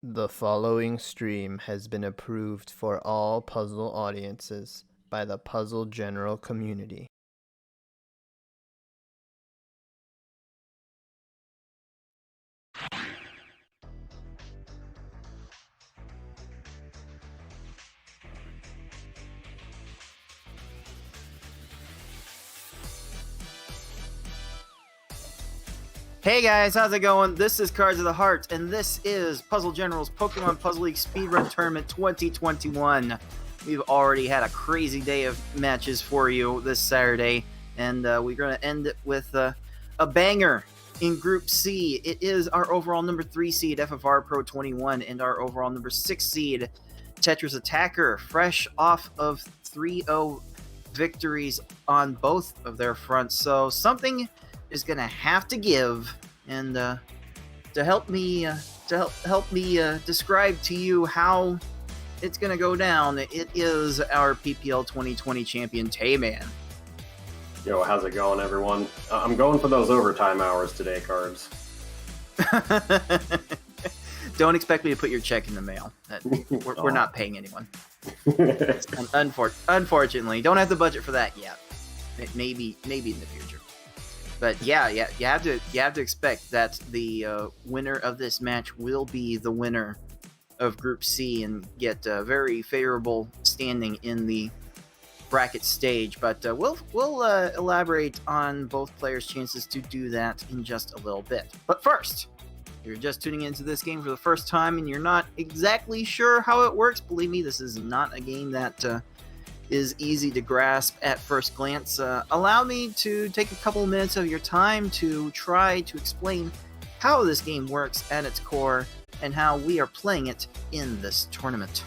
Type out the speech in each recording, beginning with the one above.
The following stream has been approved for all puzzle audiences by the puzzle general community. Hey guys, how's it going? This is Cards of the Heart, and this is Puzzle General's Pokemon Puzzle League Speedrun Tournament 2021. We've already had a crazy day of matches for you this Saturday, and we're going to end it with a banger in Group C. It is our overall number 3 seed, FFRPro21, and our overall number 6 seed, Tetrisattakr, fresh off of 3-0 victories on both of their fronts. So something is gonna have to give, and to help me describe to you how it's gonna go down, it is our PPL 2020 champion Tayman. Yo, how's it going, everyone? I'm going for those overtime hours today, Cards. Don't expect me to put your check in the mail. We're not paying anyone. Unfortunately, don't have the budget for that yet. Maybe in the future. But yeah, you have to expect that the winner of this match will be the winner of Group C and get a very favorable standing in the bracket stage. But we'll elaborate on both players' chances to do that in just a little bit. But first, if you're just tuning into this game for the first time and you're not exactly sure how it works, believe me, this is not a game that is easy to grasp at first glance. Allow me to take a couple minutes of your time to try to explain how this game works at its core and how we are playing it in this tournament.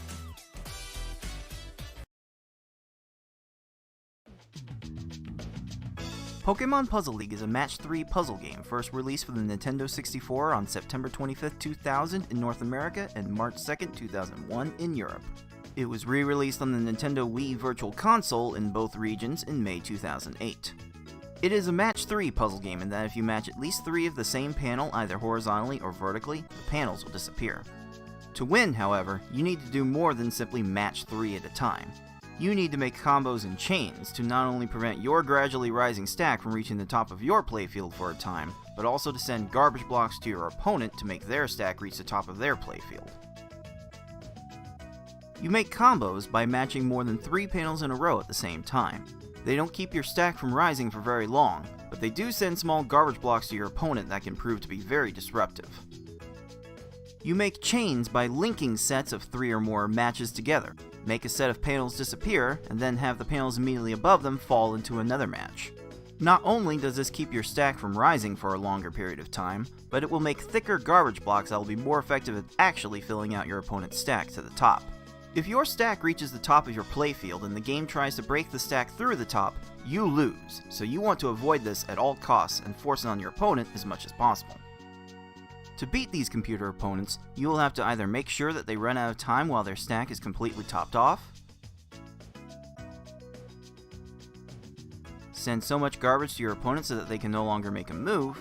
Pokemon Puzzle League is a Match 3 puzzle game first released for the Nintendo 64 on September 25th, 2000 in North America and March 2nd, 2001 in Europe. It was re-released on the Nintendo Wii Virtual Console in both regions in May 2008. It is a Match 3 puzzle game in that if you match at least 3 of the same panel either horizontally or vertically, the panels will disappear. To win, however, you need to do more than simply match 3 at a time. You need to make combos and chains to not only prevent your gradually rising stack from reaching the top of your playfield for a time, but also to send garbage blocks to your opponent to make their stack reach the top of their playfield. You make combos by matching more than 3 panels in a row at the same time. They don't keep your stack from rising for very long, but they do send small garbage blocks to your opponent that can prove to be very disruptive. You make chains by linking sets of 3 or more matches together. Make a set of panels disappear, and then have the panels immediately above them fall into another match. Not only does this keep your stack from rising for a longer period of time, but it will make thicker garbage blocks that will be more effective at actually filling out your opponent's stack to the top. If your stack reaches the top of your playfield and the game tries to break the stack through the top, you lose, so you want to avoid this at all costs and force it on your opponent as much as possible. To beat these computer opponents, you will have to either make sure that they run out of time while their stack is completely topped off, send so much garbage to your opponent so that they can no longer make a move,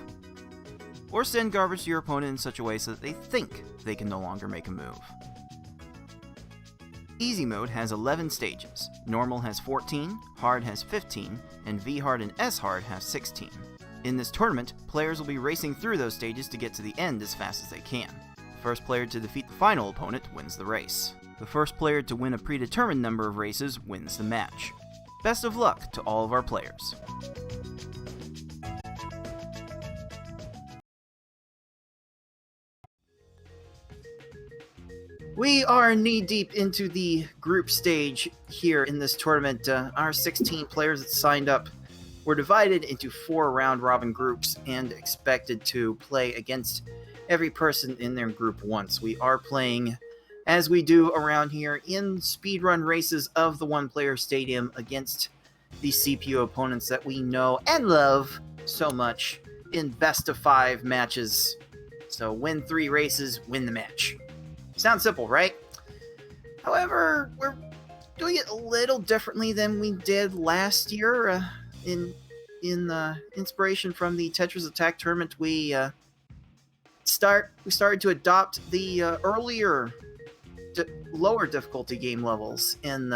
or send garbage to your opponent in such a way so that they think they can no longer make a move. Easy mode has 11 stages, normal has 14, hard has 15, and V-hard and S-hard have 16. In this tournament, players will be racing through those stages to get to the end as fast as they can. The first player to defeat the final opponent wins the race. The first player to win a predetermined number of races wins the match. Best of luck to all of our players. We are knee-deep into the group stage here in this tournament. Our 16 players that signed up were divided into 4 round-robin groups and expected to play against every person in their group once. We are playing, as we do around here, in speedrun races of the one-player stadium against the CPU opponents that we know and love so much in best-of-5 matches. So win 3 races, win the match. Sounds simple, right? However, we're doing it a little differently than we did last year. In inspiration from the Tetrisattakr tournament, we started to adopt the lower difficulty game levels in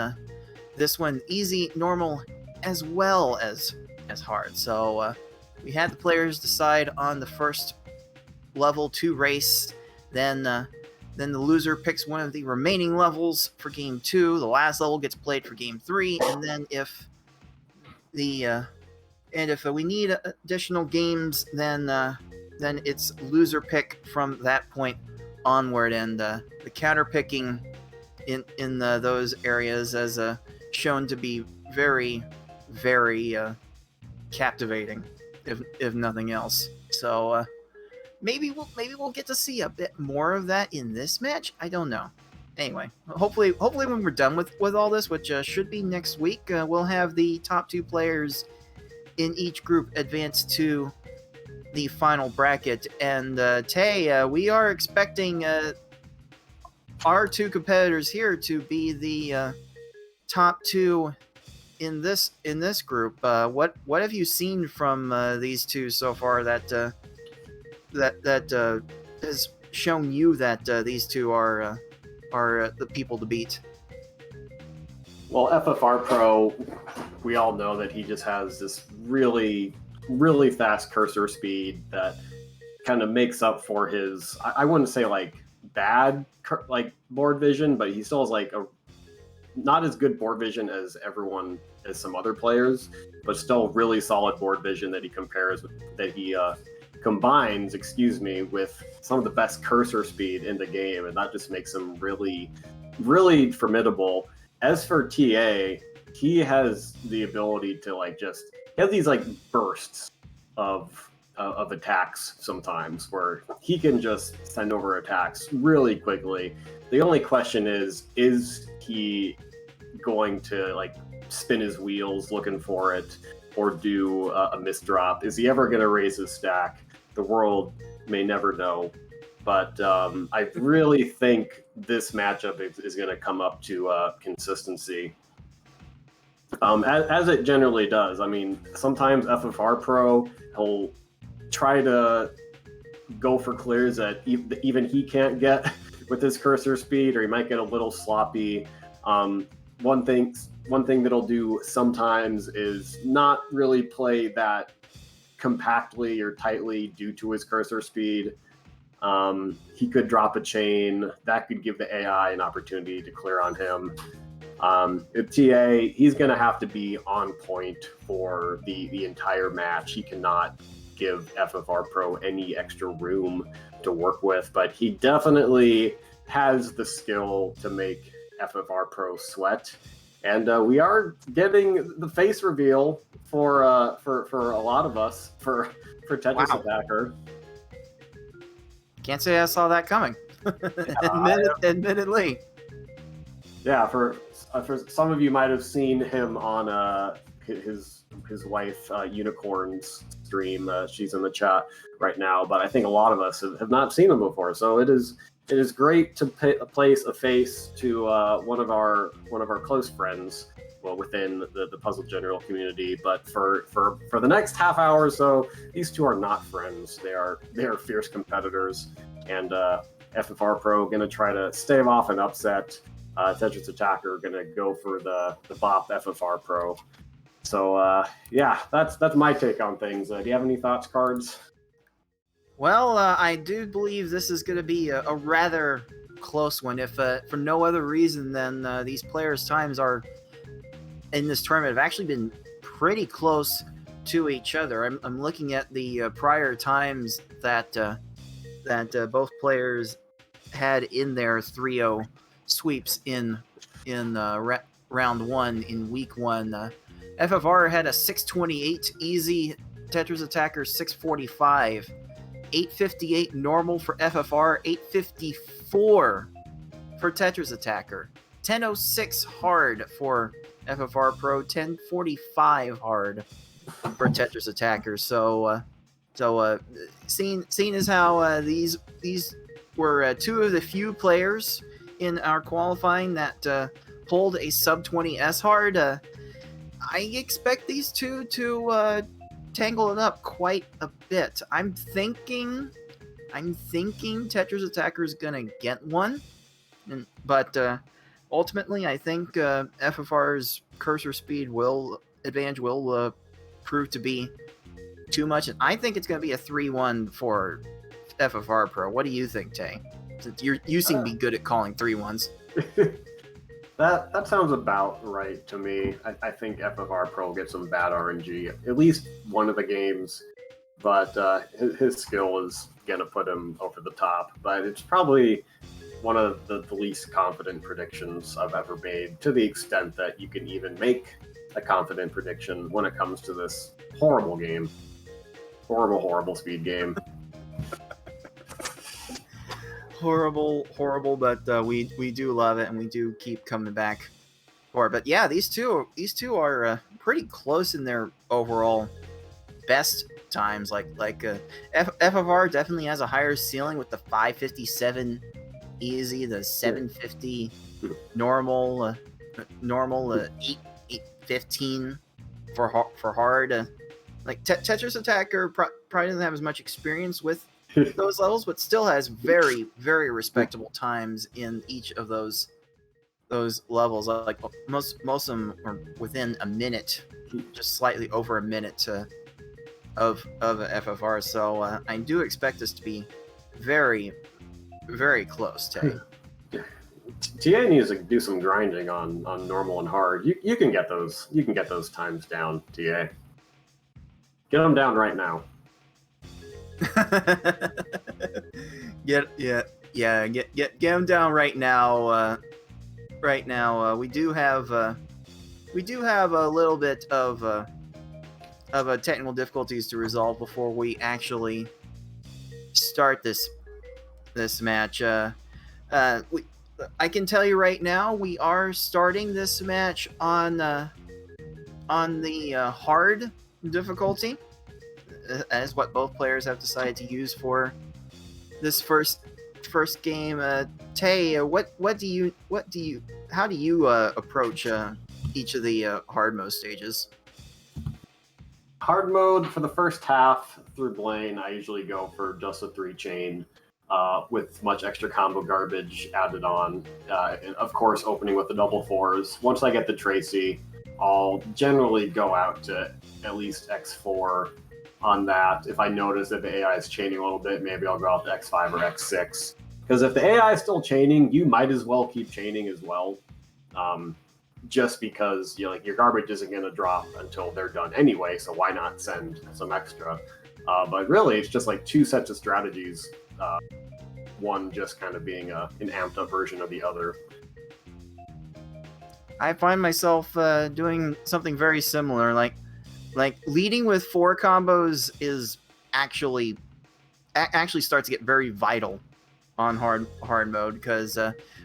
this one, easy, normal, as well as hard. So we had the players decide on the first level 2 race, then the loser picks one of the remaining levels for game 2. The last level gets played for game 3, and then if we need additional games, then it's loser pick from that point onward, and the counter picking in those areas as shown to be very, very captivating, if nothing else. So maybe we'll get to see a bit more of that in this match. I don't know. Anyway, hopefully when we're done with all this, which should be next week, we'll have the top 2 players in each group advance to the final bracket. And Tay, we are expecting our 2 competitors here to be the top 2 in this group. What have you seen from these 2 so far that has shown you that these 2 are the people to beat? Well, FFRPro, we all know that he just has this really, really fast cursor speed that kind of makes up for his, I wouldn't say like bad like board vision, but he still has like a not as good board vision as some other players, but still really solid board vision that he combines, with some of the best cursor speed in the game, and that just makes him really, really formidable. As for TA, he has the ability to he has these like bursts of attacks sometimes where he can just send over attacks really quickly. The only question is he going to like spin his wheels looking for it or do a misdrop? Is he ever going to raise his stack? The world may never know. But I really think this matchup is going to come up to consistency, as it generally does. I mean, sometimes FFRPro, he'll try to go for clears that even he can't get with his cursor speed, or he might get a little sloppy. One thing that he'll do sometimes is not really play that compactly or tightly due to his cursor speed. He could drop a chain that could give the AI an opportunity to clear on him. With TA, he's going to have to be on point for the entire match. He cannot give FFRPro any extra room to work with, but he definitely has the skill to make FFRPro sweat. And we are getting the face reveal for a lot of us for Tetrisattakr. Can't say I saw that coming. Admittedly. Yeah, for some of you might have seen him on his wife Unicorn's stream. She's in the chat right now, but I think a lot of us have not seen him before. So it is great to place a face to one of our close friends, well, within the puzzle general community. But for the next half hour or so, these 2 are not friends. They are fierce competitors, and FFRPro going to try to stave off an upset. Tetrisattakr going to go for the bop FFRPro. So yeah, that's my take on things. Do you have any thoughts, Cards? Well, I do believe this is going to be a rather close one, if for no other reason than these players' times are in this tournament have actually been pretty close to each other. I'm looking at the prior times that both players had in their 3-0 sweeps in round 1 in week 1. FFR had a 628 easy, Tetrisattakr 645. 858 normal for FFR, 854 for Tetrisattakr, 1006 hard for FFRPro, 1045 hard for Tetrisattakr. So seeing as how these were 2 of the few players in our qualifying that pulled a sub 20 S hard, I expect these 2 to tangle it up quite a bit. I'm thinking I'm thinking Tetrisattakr is gonna get one, but ultimately, I think FFR's cursor speed advantage will prove to be too much, and I think it's gonna be a 3-1 for FFR Pro. What do you think, Tay? Since you seem to be good at calling 3-1s. That sounds about right to me. I think FFR Pro will get some bad RNG, at least one of the games, but his skill is going to put him over the top. But it's probably one of the least confident predictions I've ever made, to the extent that you can even make a confident prediction when it comes to this horrible game. Horrible speed game. Horrible, but we do love it, and we do keep coming back for it. But yeah, these two are pretty close in their overall best times. FFR definitely has a higher ceiling with the 557 easy, the 750 normal 815 for hard. Like Tetrisattakr probably doesn't have as much experience with those levels, but still has very, very respectable times in each of those levels. Like most of them are within a minute, just slightly over a minute of a FFR. So I do expect this to be very, very close to. TA needs to do some grinding on normal and hard. You can get those. You can get those times down, TA. Get them down right now. Get them down right now. We do have a little bit of technical difficulties to resolve before we actually start this match. I can tell you right now, we are starting this match on the hard difficulty, as what both players have decided to use for this first game. Tay, how do you approach each of the hard mode stages? Hard mode for the first half through Blaine, I usually go for just a 3-chain with much extra combo garbage added on. And of course, opening with the double fours. Once I get the Tracy, I'll generally go out to at least X4 on that. If I notice that the AI is chaining a little bit, maybe I'll go out to X5 or X6. Because if the AI is still chaining, you might as well keep chaining as well. Just because your garbage isn't going to drop until they're done anyway, so why not send some extra? But really, it's just like two sets of strategies. One just kind of being an amped up version of the other. I find myself doing something very similar. Like leading with 4 combos is actually starts to get very vital on hard mode, because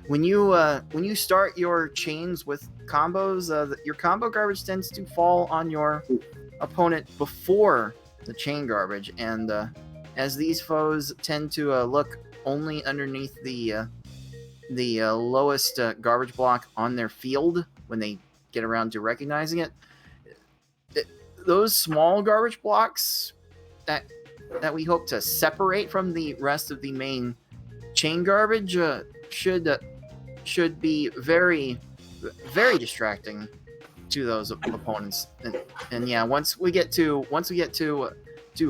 when you start your chains with combos, your combo garbage tends to fall on your opponent before the chain garbage, and as these foes tend to look only underneath the lowest garbage block on their field when they get around to recognizing it, those small garbage blocks that we hope to separate from the rest of the main chain garbage should be very, very distracting to those opponents. And yeah, once we get to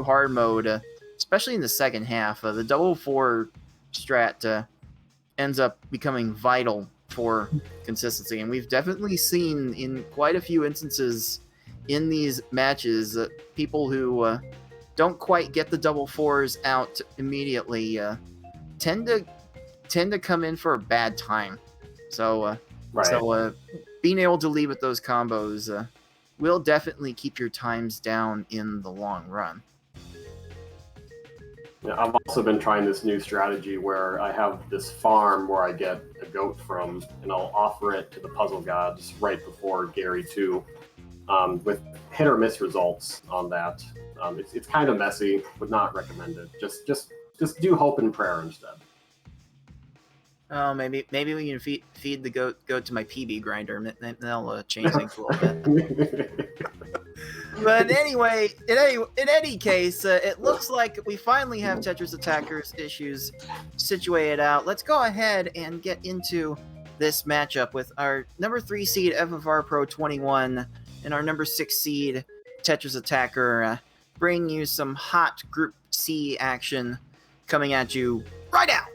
hard mode, especially in the second half, the double 4 strat ends up becoming vital for consistency, and we've definitely seen in quite a few instances in these matches people who don't quite get the double 4s out immediately tend to come in for a bad time. So being able to lead with those combos will definitely keep your times down in the long run. Yeah, I've also been trying this new strategy where I have this farm where I get a goat from, and I'll offer it to the puzzle gods right before Gary 2, with hit or miss results on that. It's kind of messy, but not recommended. Just do hope and prayer instead. Oh, maybe we can feed the goat to my PB grinder, and they'll change things a little bit. But anyway, in any case, it looks like we finally have Tetrisattakkr's issues situated out. Let's go ahead and get into this matchup with our number 3 seed FFRPro21 and our number 6 seed Tetrisattakr, bringing you some hot Group C action coming at you right now.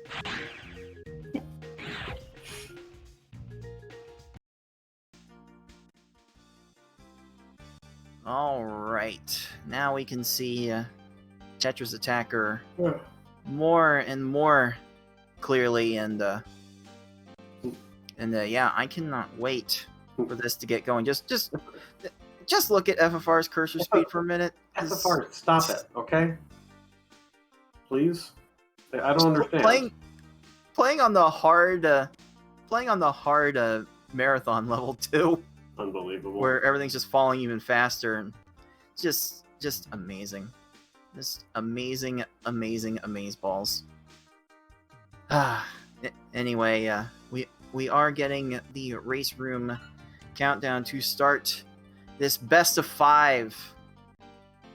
All right, now we can see Tetrisattakr more and more clearly, and yeah, I cannot wait for this to get going. Just look at FFR's cursor speed for a minute. FFR, stop it, okay? Please. I don't understand. Playing on the hard marathon level too. Unbelievable. Where everything's just falling even faster, and just amazing. Just amazing amazeballs. Anyway, we are getting the race room countdown to start this best of 5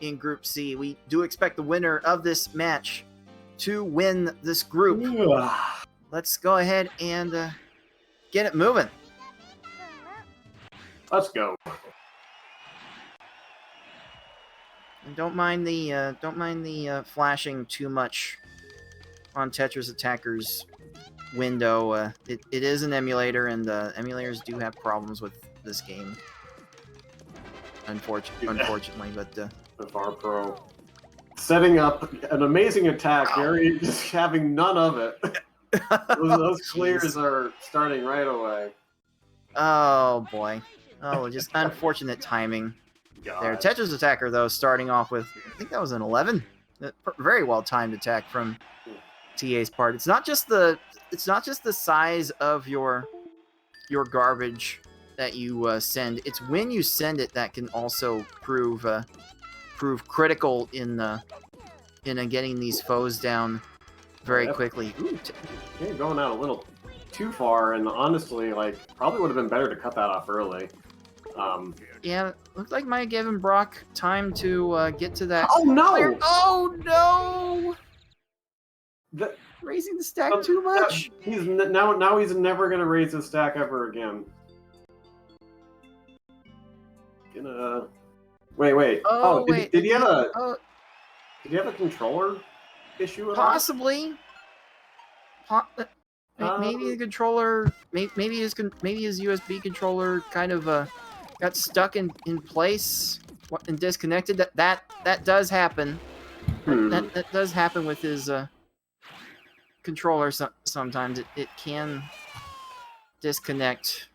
in Group C. We do expect the winner of this match to win this group. Let's go ahead and get it moving. Let's go. And don't mind the flashing too much on Tetrisattakkr's window. It is an emulator, and emulators do have problems with this game. Unfortunately, but FFRPro setting up an amazing attack, Gary just having none of it. those clears are starting right away. Oh boy. Oh, just unfortunate timing. God. There, Tetrisattakr though, starting off with, I think that was an 11. Very well timed attack from TA's part. It's not just the size of your garbage that you send. It's when you send it that can also prove critical in getting these foes down very quickly. Ooh, You're going out a little too far, and honestly, like, probably would have been better to cut that off early. Yeah, looks like might have given Brock time to get to that. Oh no! Clear. Oh no! The, Raising the stack too much. He's now he's never gonna raise his stack ever again. Wait. Oh, wait. Did he have a controller issue at all? Possibly. Maybe the controller, maybe his USB controller kind of got stuck in place and disconnected. That does happen. That does happen with his controller. Sometimes it can disconnect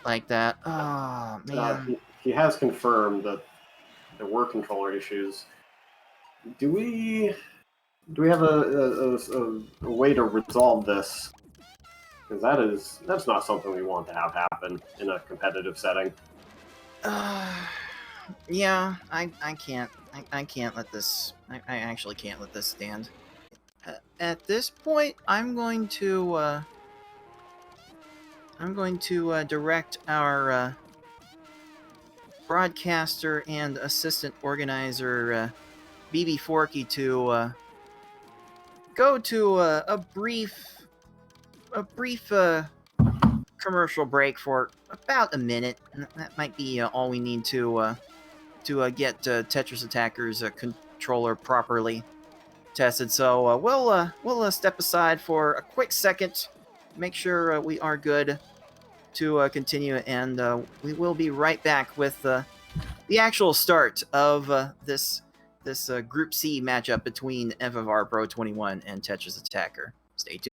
like that. Oh man. He has confirmed that there were controller issues. Do we have a way to resolve this? Because that's not something we want to have happen in a competitive setting. Yeah, I can't let this. I actually can't let this stand. At this point, I'm going to direct our broadcaster and assistant organizer BB Forky to go to a brief commercial break for about a minute. And that might be all we need to get Tetrisattakkr's controller properly tested. So we'll step aside for a quick second, make sure we are good to continue, and we will be right back with the actual start of this Group C matchup between FFRPro21 and Tetrisattakr. Stay tuned.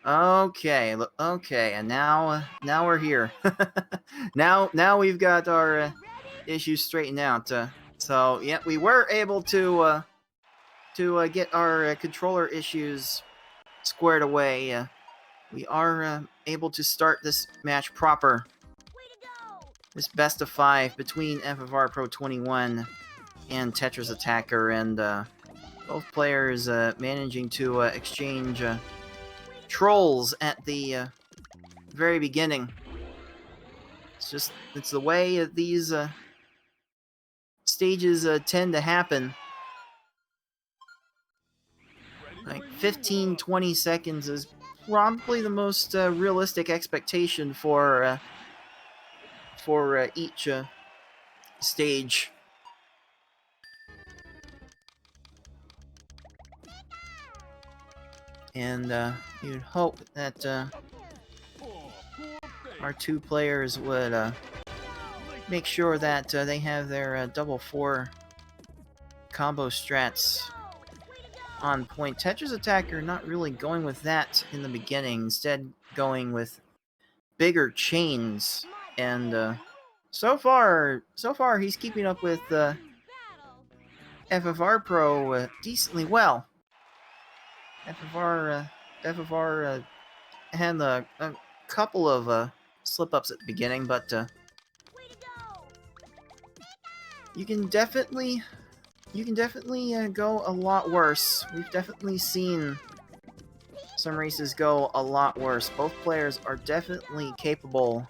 Okay, okay, and now we're here. now we've got our issues straightened out. So yeah, we were able to get our controller issues squared away. We are able to start this match proper. This best of 5 between FFRPro21 and Tetrisattakr, and both players managing to exchange trolls at the very beginning. It's the way these stages tend to happen. Like 15-20 seconds is probably the most realistic expectation for each stage. And you'd hope that our two players would make sure that they have their double 4 combo strats on point. Tetrisattakr not really going with that in the beginning, instead going with bigger chains, and so far he's keeping up with FFRPro decently well. FFR had a couple of slip-ups at the beginning, but you can definitely go a lot worse. We've definitely seen some races go a lot worse. Both players are definitely capable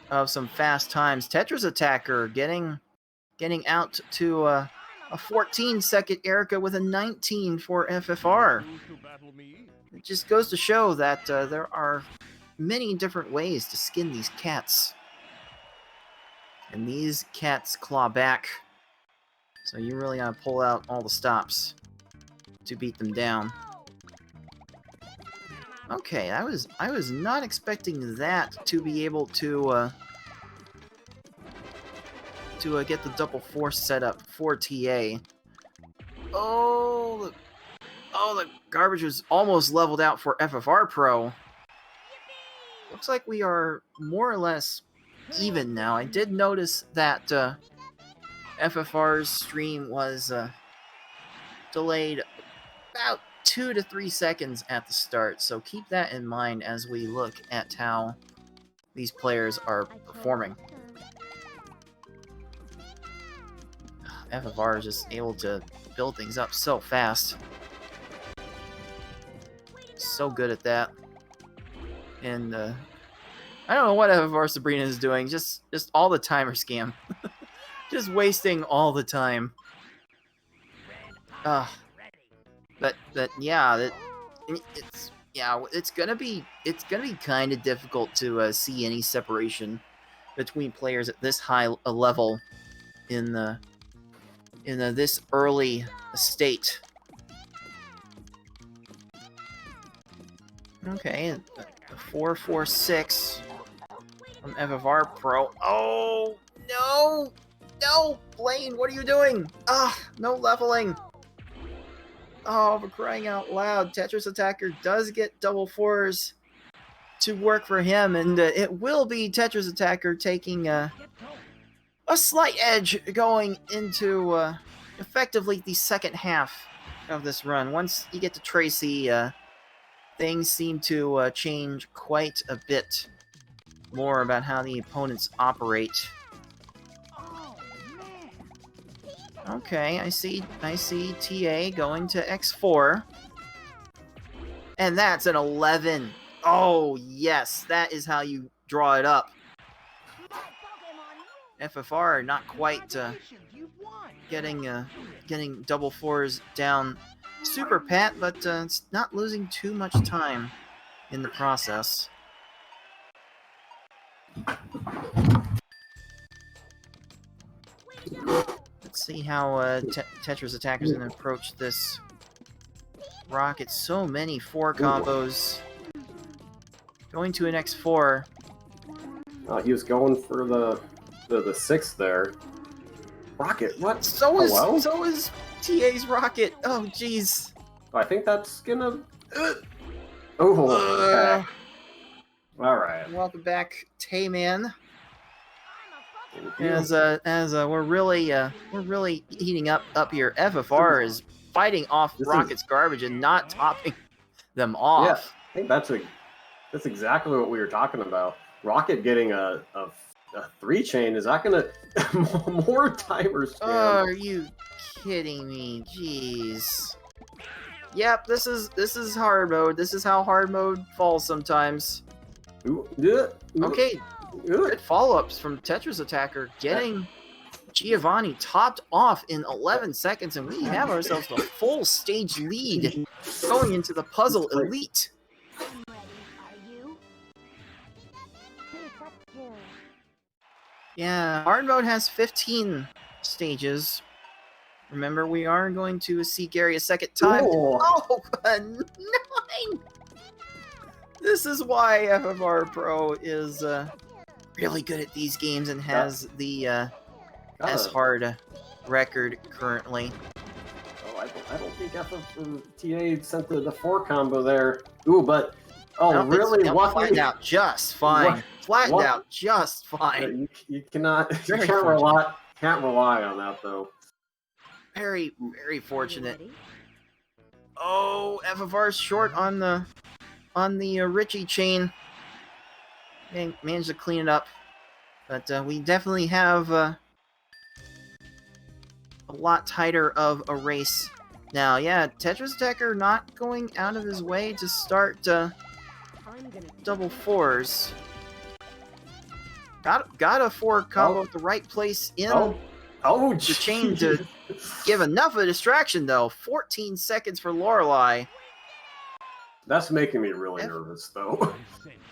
of some fast times. Tetrisattakr getting out to a 14-second Erica with a 19 for FFR. It just goes to show that there are many different ways to skin these cats. And these cats claw back. So you really gotta pull out all the stops to beat them down. Okay, I was not expecting that to be able to get the double 4 setup for TA. Oh, the garbage was almost leveled out for FFRPro. Looks like we are more or less even now. I did notice that FFR's stream was delayed about 2 to 3 seconds at the start, so keep that in mind as we look at how these players are performing. FFR is just able to build things up so fast. So good at that. And I don't know what FFR Sabrina is doing, just all the timer scam. Just wasting all the time. But yeah, it's gonna be kind of difficult to see any separation between players at this high a level in this early state. Okay, 4-4-6 from FFRPro. Oh no! No, Blaine, what are you doing? No leveling. Oh, for crying out loud. Tetrisattakr does get double 4s to work for him, and it will be Tetrisattakr taking a slight edge going into effectively the second half of this run. Once you get to Tracy, things seem to change quite a bit more about how the opponents operate. Okay, I see TA going to X4. And that's an 11. Oh, yes, that is how you draw it up. FFR not quite getting double 4s down super pat, but it's not losing too much time in the process. Let's see how Tetrisattakr is going to approach this rocket. So many 4 combos. Going to an X4. He was going for the 6 there. Rocket, what? So is TA's rocket. Oh, jeez. I think that's gonna... Oh, okay. All right. Welcome back, Tayman. Thank you. As we're really heating up here. FFR is fighting off This Rocket's garbage and not topping them off. Yeah, I think that's exactly what we were talking about. Rocket getting a 3-chain, is that gonna more timers? Are you kidding me? Jeez. Yep, this is hard mode. This is how hard mode falls sometimes. Okay, good follow-ups from Tetrisattakr, getting Giovanni topped off in 11 seconds, and we have ourselves a full stage lead going into the puzzle elite. Yeah, hard mode has 15 stages. Remember, we are going to see Gary a second time. Ooh. Oh, a 9! This is why FFRPro is really good at these games and has the S-hard record currently. Oh, I don't think FFTA sent the 4 combo there. Ooh, but really? Flattened out just fine. Flattened out just fine. You can't rely on that though. Very, very fortunate. Oh, FFR's short on the Richie chain. Managed to clean it up, but we definitely have a lot tighter of a race now. Yeah, Tetrisattakr not going out of his way to start double 4s. Got a 4 combo at the right place in the chain to give enough of a distraction though. 14 seconds for Lorelei. That's making me really nervous though.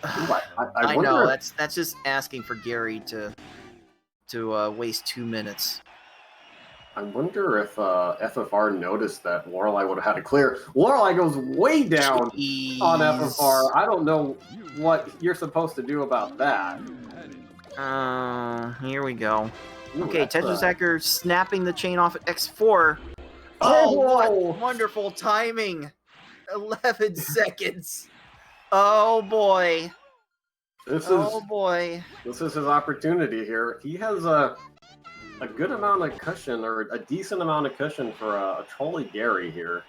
I know that's just asking for Gary to waste 2 minutes. I wonder if FFR noticed that Lorelei would have had to clear. Lorelei goes way down on FFR. I don't know what you're supposed to do about that. Here we go. Ooh, okay, Tetrisattakr snapping the chain off at X4. Oh, what wonderful timing! 11 seconds. Oh boy. This is his opportunity here. He has a good amount of cushion, or a decent amount of cushion for a trolley Gary here.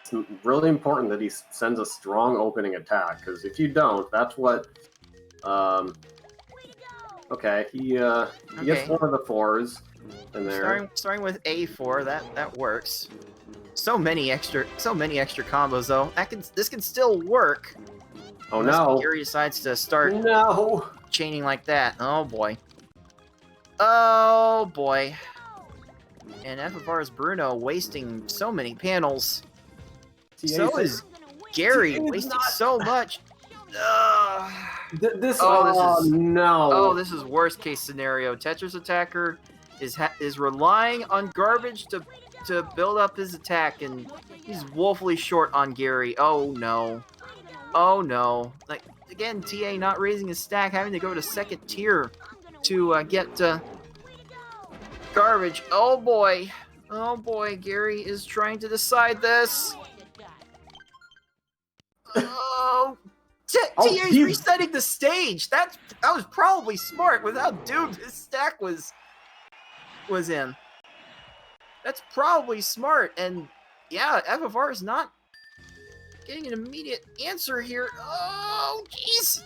It's really important that he sends a strong opening attack, because if you don't, that's what. Okay, he gets one of the 4s in there. Starting with A4, that works. So many extra combos though. This can still work. Oh no! Gary decides to start chaining like that. Oh boy. Oh boy. And FFR's Bruno wasting so many panels. So is Gary wasting so much. This is worst case scenario. Tetrisattakr is relying on garbage to build up his attack, and he's woefully short on Gary. Oh no. Oh no. Like again, TA not raising his stack, having to go to second tier to get garbage. Oh boy. Oh boy, Gary is trying to decide this. Oh, TA's resetting the stage. That was probably smart with how doomed his stack was in. That's probably smart, and yeah, FFR is not getting an immediate answer here. Oh, jeez.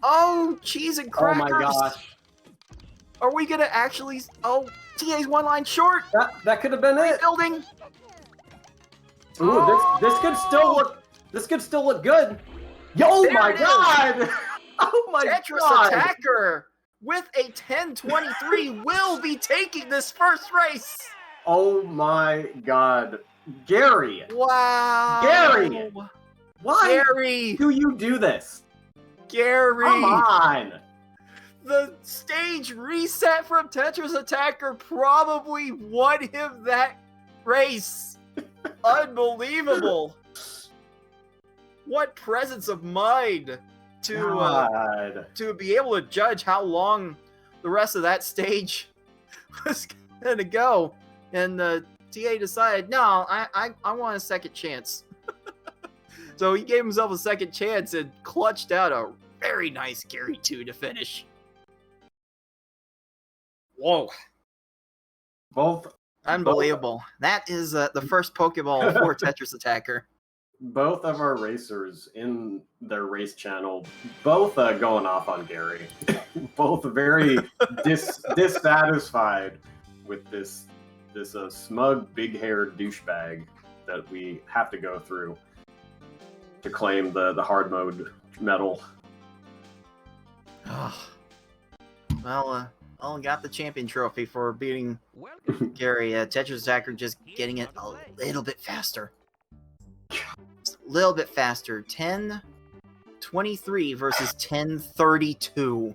Oh, cheese and crackers. Oh my gosh. Are we gonna actually? Oh, TA's 1 line short. That could have been it. Rebuilding. Ooh, this could still look good. Yo, my god! Oh my god! Tetrisattakr with a 10-23 will be taking this first race. Oh my god, Gary! Wow, Gary! Why Gary, do you do this? Gary, come on! The stage reset from Tetrisattakr probably won him that race. Unbelievable. What presence of mind to be able to judge how long the rest of that stage was gonna go, and TA decided, no, I want a second chance. So he gave himself a second chance and clutched out a very nice Gary 2 to finish. Whoa. Both Unbelievable. That is the first Pokeball for Tetrisattakr. both of our racers in their race channel, both going off on Gary. Both very dissatisfied with this smug, big-haired douchebag that we have to go through to claim the hard mode medal. Oh. Well, got the champion trophy for beating Gary. Tetrisattakr just getting it a little bit faster. Just a little bit faster. 10:23 versus 10:32.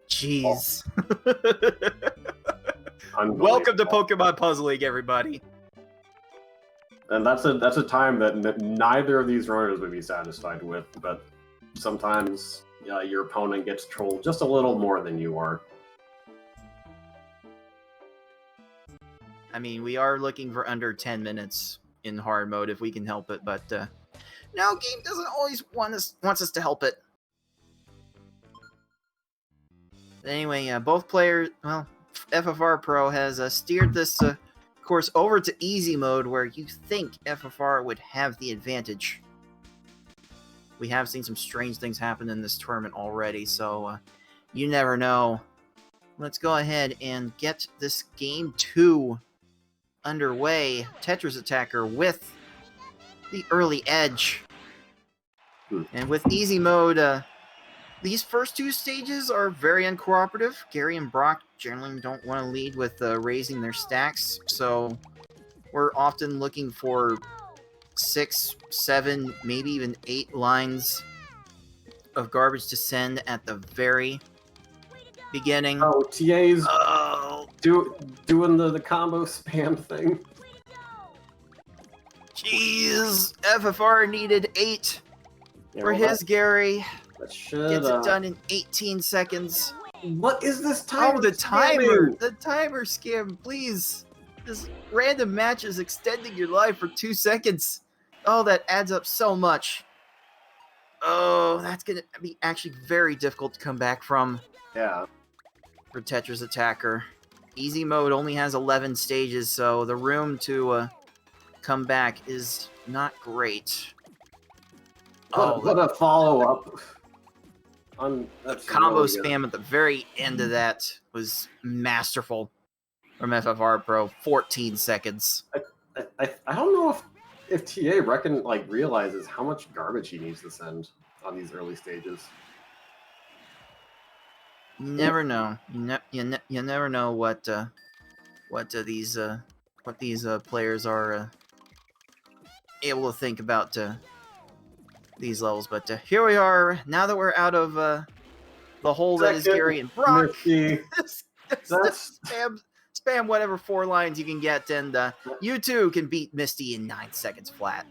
Jeez. Welcome to Pokemon Puzzle League, everybody. And that's a time that neither of these runners would be satisfied with, but sometimes your opponent gets trolled just a little more than you are. I mean, we are looking for under 10 minutes in hard mode if we can help it, but no, game doesn't always wants us to help it. But anyway, both players, well, FFRPro has steered this course over to easy mode, where you think FFR would have the advantage. We have seen some strange things happen in this tournament already, so you never know. Let's go ahead and get this game 2 underway. Tetrisattakr with the early edge. And with easy mode, these first 2 stages are very uncooperative. Gary and Brock generally don't want to lead with raising their stacks, so we're often looking for 6, 7, maybe even 8 lines of garbage to send at the very beginning. Oh, TA's doing the combo spam thing. Jeez, FFR needed 8 for his Gary. That should Gets it done in 18 seconds. What is this timer? Oh, the timer! scamming? The timer scam, please. This random match is extending your life for 2 seconds. Oh, that adds up so much. Oh, that's going to be actually very difficult to come back from. Yeah. For Tetrisattakr. Easy mode only has 11 stages, so the room to come back is not great. What a follow-up. Combo spam at the very end of that was masterful from FFRPro. 14 seconds. I don't know if TA realizes how much garbage he needs to send on these early stages. You never know. You never know what these players are able to think about these levels. But here we are. Now that we're out of the hole that is Gary and Brock, spam whatever 4 lines you can get, and you too can beat Misty in 9 seconds flat.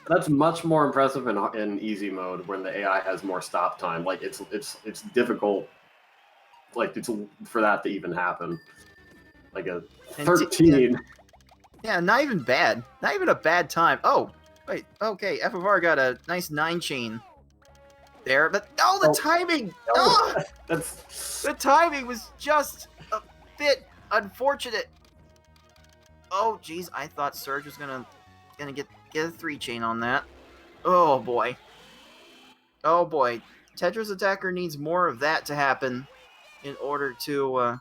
That's much more impressive in easy mode when the AI has more stop time. Like it's difficult, for that to even happen. Like a 13. Yeah, not even bad. Not even a bad time. Oh, wait. Okay, FFR got a nice 9 chain there, but the timing. The timing was just a bit unfortunate. Oh, geez, I thought Surge was gonna get a 3 chain on that. Oh boy. Oh boy. Tetrisattakr needs more of that to happen in order to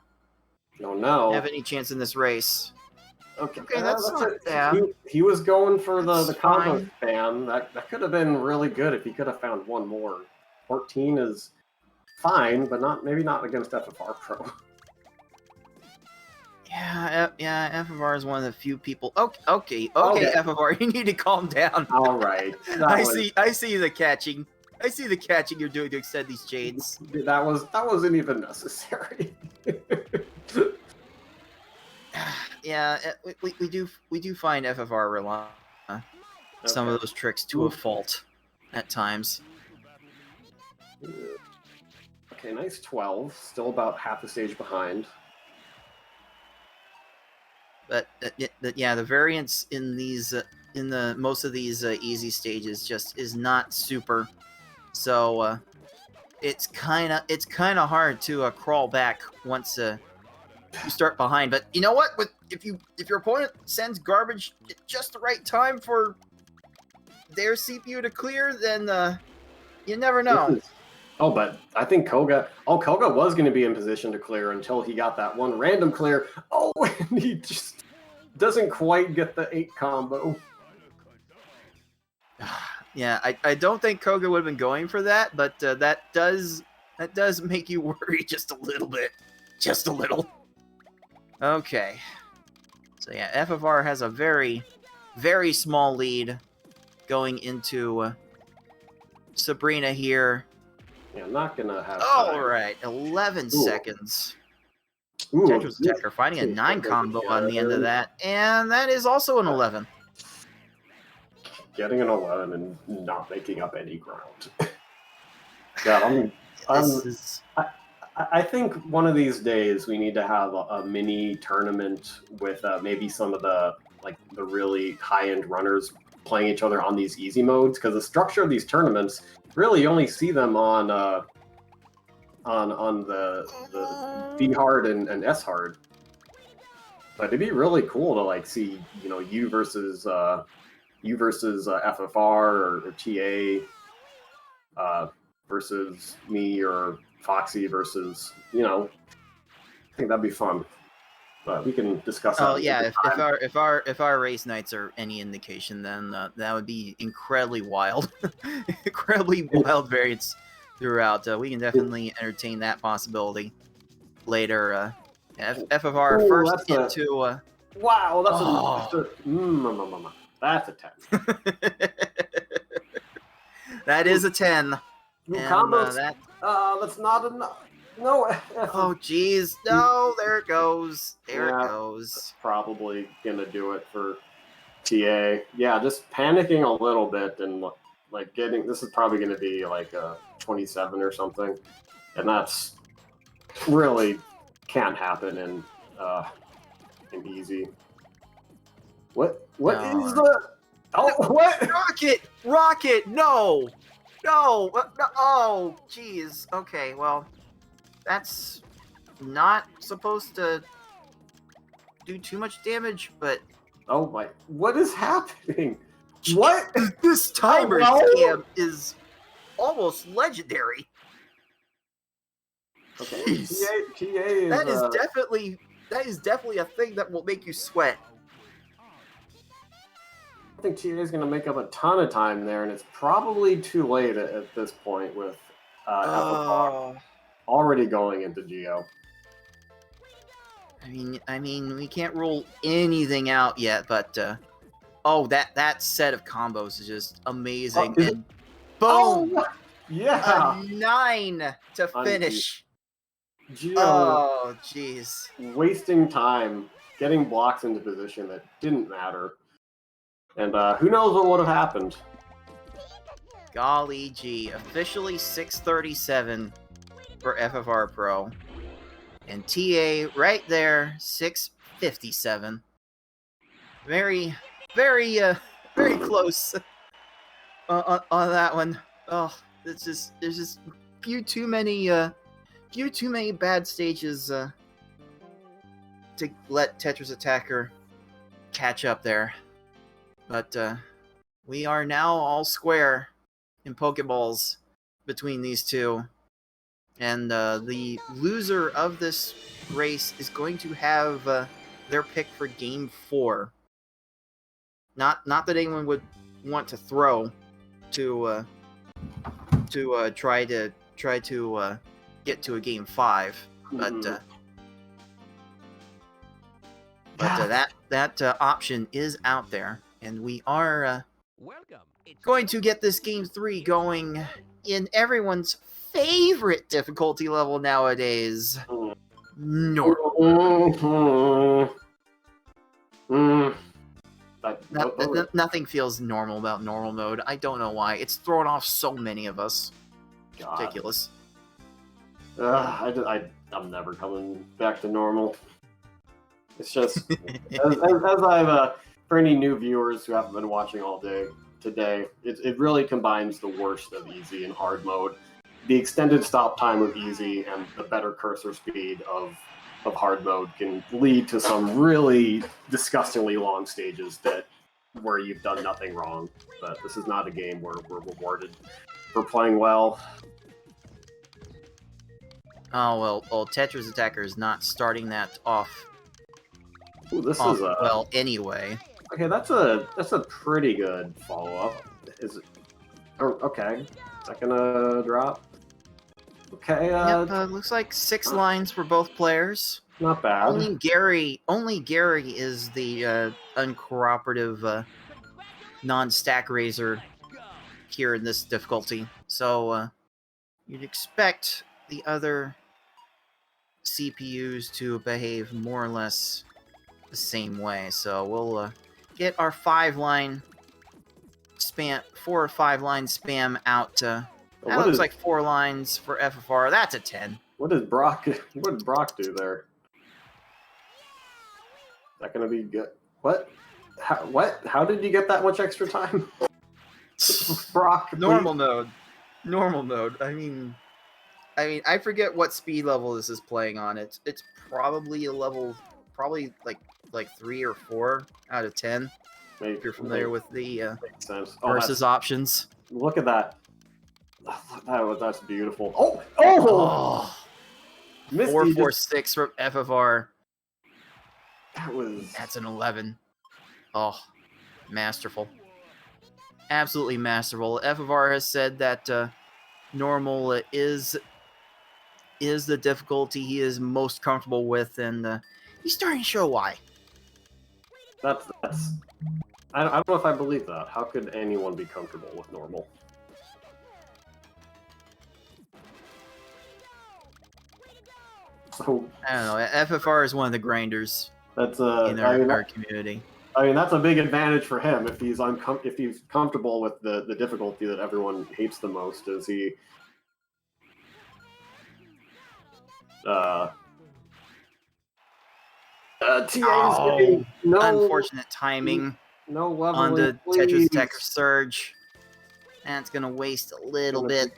have any chance in this race. Okay, that's not bad. He was going for the combo fine. spam. That could have been really good if he could have found one more. 14 is fine, but maybe not against FFRPro. Yeah, FFR is one of the few people. Okay, FFR, you need to calm down. All right. I see the catching. I see the catching you're doing to extend these chains. That wasn't even necessary. Yeah, we do find FFR rely on some of those tricks to a fault at times. Okay, nice 12. Still about half the stage behind. But yeah, the variance in these in the most of these easy stages just is not super. So it's kind of hard to crawl back once you start behind. But you know what? If your opponent sends garbage at just the right time for their CPU to clear, then you never know. Oh, but I think Koga was going to be in position to clear until he got that one random clear. Oh, and he just doesn't quite get the 8 combo. Yeah, I don't think Koga would have been going for that, but that does make you worry just a little bit. Just a little. Okay. So yeah, FFR has a very, very small lead going into Sabrina here. Yeah, not gonna have. All right, 11 seconds. Ooh, Tetrisattakr finding a 9 combo on the end of that, and that is also an 11. Getting an 11 and not making up any ground. God, I think one of these days we need to have a mini tournament with maybe some of the really high-end runners playing each other on these easy modes, because the structure of these tournaments, really you only see them on the B hard and S hard. But it'd be really cool to see you versus FFR or TA versus me or Foxy versus I think that'd be fun. But we can discuss that. Oh yeah, if our race nights are any indication, then that would be incredibly wild, incredibly wild variants throughout. We can definitely entertain that possibility later. FFR first into. Wow, that's a 10. That is a 10. Combos. That's not enough. No. Oh, jeez. No, there it goes. There it goes. That's probably going to do it for TA. Yeah, just panicking a little bit and this is probably going to be a 27 or something. And that's really can't happen in easy. What is the... Oh, what? Rocket! No! Oh, jeez. Okay, well, that's not supposed to do too much damage, but... Oh my... What is happening? What? This timer scam is almost legendary. Okay. TA is... That is definitely a thing that will make you sweat. I think TA is going to make up a ton of time there, and it's probably too late at this point with FFR already going into Geo. I mean, we can't rule anything out yet, but that set of combos is just amazing. And boom! Oh, yeah, a 9 to finish. Geo, oh, jeez, wasting time getting blocks into position that didn't matter. And who knows what would have happened. Golly gee, officially 637 for FFR Pro. And TA right there, 657. Very, very, very close on that one. Oh, there's just few too many bad stages to let Tetrisattakr catch up there. But we are now all square in Pokeballs between these two. And the loser of this race is going to have their pick for Game 4. Not that anyone would want to throw to try to get to a Game 5, but that option is out there. And we are going to get this Game 3 going in everyone's favorite difficulty level nowadays. Normal. Nothing feels normal about normal mode. I don't know why. It's thrown off so many of us. God. Ridiculous. I'm never coming back to normal. It's just as I've for any new viewers who haven't been watching all day today, it really combines the worst of easy and hard mode. The extended stop time of easy and the better cursor speed of hard mode can lead to some really disgustingly long stages where you've done nothing wrong. But this is not a game where we're rewarded for playing well. Oh, well, Tetrisattakr is not starting that off. Ooh, this off is well anyway. Okay, that's a pretty good follow-up. Is it? Oh, okay. Second drop. Okay, looks like 6 lines for both players. not bad. Only Gary is the uncooperative non-stack raiser here in this difficulty. So you'd expect the other CPUs to behave more or less the same way. So we'll get our 4 or 5 line spam out. That looks like 4 lines for FFR. That's a 10. What did Brock do there? Is that gonna be good? What? How did you get that much extra time? Brock. Normal mode. I mean, I forget what speed level this is playing on. It's probably a level, like 3 or 4 out of 10. Maybe, if you're familiar with the makes sense. versus options. Look at that. That's beautiful. Oh! Misty 446 from FFR. That's an 11. Oh, masterful. Absolutely masterful. FFR has said that normal is the difficulty he is most comfortable with, and he's starting to show why. That's. I don't know if I believe that. How could anyone be comfortable with normal? So I don't know. FFR is one of the grinders that's in our community. I mean, that's a big advantage for him if he's comfortable with the difficulty that everyone hates the most. Is he? TA is getting unfortunate timing. No level on the Tetrisattakr surge. That's gonna waste a little bit.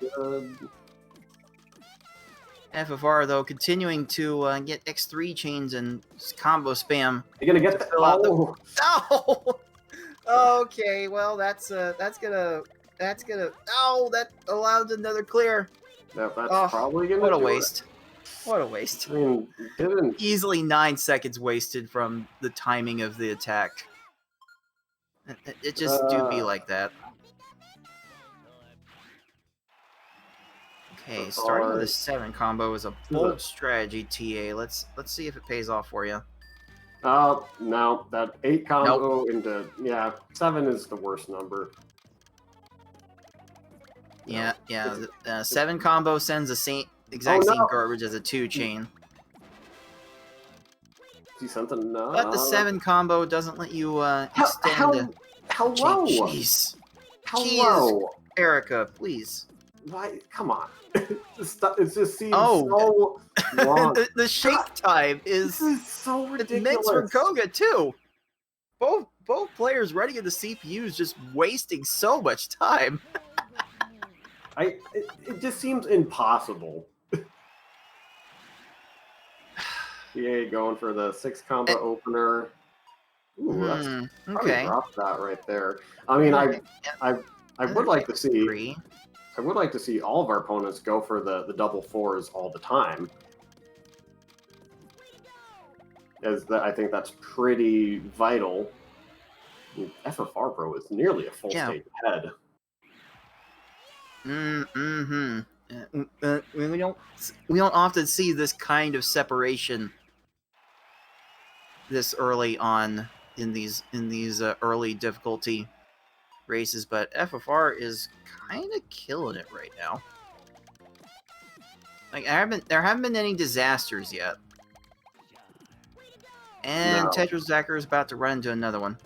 FFR though continuing to get X3 chains and combo spam. You're gonna get fill out the. No. Okay, well that's gonna. Oh, that allowed another clear. Yeah, that's probably gonna. What a waste. What a waste. I mean, didn't easily 9 seconds wasted from the timing of the attack. It just do be like that. Okay, starting with a 7 combo is a bold strategy, TA. Let's see if it pays off for you. No, that 8 combo into 7 is the worst number. Yeah. 7 combo sends the same exact same garbage as a 2 chain. See something? No. But the 7 combo doesn't let you extend. Hello. Jeez. Hello. Erica, please. Why? Come on. It just seems so long. the shake time is so ridiculous. It makes for Koga too. Both players running in the CPUs just wasting so much time. It just seems impossible. TA going for the 6 combo opener. Ooh, that's probably dropped that right there. I mean, I would like to see. I would like to see all of our opponents go for the double 4s all the time. I think that's pretty vital. FFRPro is nearly a full stage ahead. We don't often see this kind of separation this early on in these early difficulty races, but FFR is kind of killing it right now. Like there haven't been any disasters yet, and Tetrisattakr is about to run into another one.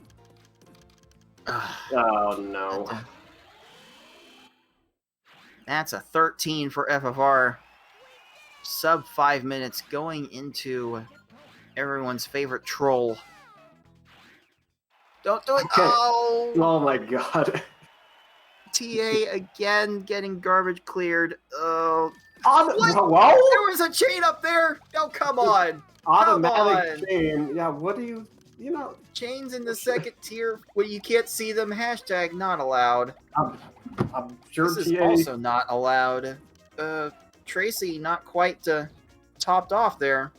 Oh no! That's a 13 for FFR. Sub 5 minutes going into everyone's favorite troll. Don't do it. Okay. Oh! Oh my god. TA again getting garbage cleared. Oh. Well, There was a chain up there! Oh, come on! automatic chain. Yeah, what do you know? Chains in the second tier where you can't see them. Hashtag not allowed. I'm sure This is TA. also not allowed. Tracy not quite topped off there.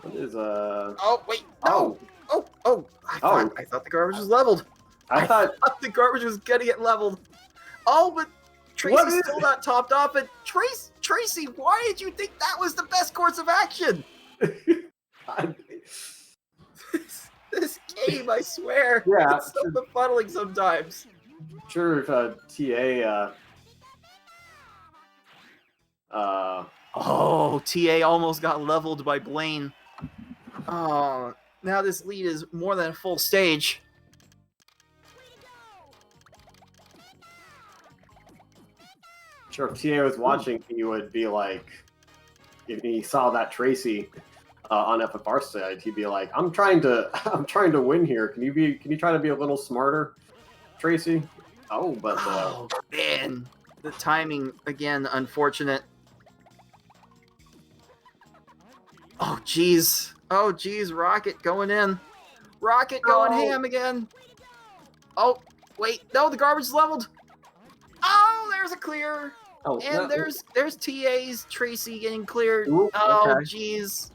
What is Oh, wait, no! I thought the garbage was leveled. I thought The garbage was gonna get leveled. Oh, but Tracy's still not topped off. And Tracy, why did you think that was the best course of action? This game, I swear. Yeah, It's so befuddling sometimes. sure if TA Oh, TA almost got leveled by Blaine. Oh, now this lead is more than a full stage. sure if TA was watching, he would be like, if he saw that Tracy on FFR side, he'd be like, I'm trying to win here. Can you try to be a little smarter, Tracy? Oh, but Oh, man. The timing, again, unfortunate. Oh, jeez. Oh, jeez. Rocket going in. Rocket going ham again. Oh, wait. No, the garbage is leveled. Oh, there's a clear. oh, And there's TA's Tracy getting cleared. Ooh, Oh, okay. jeez.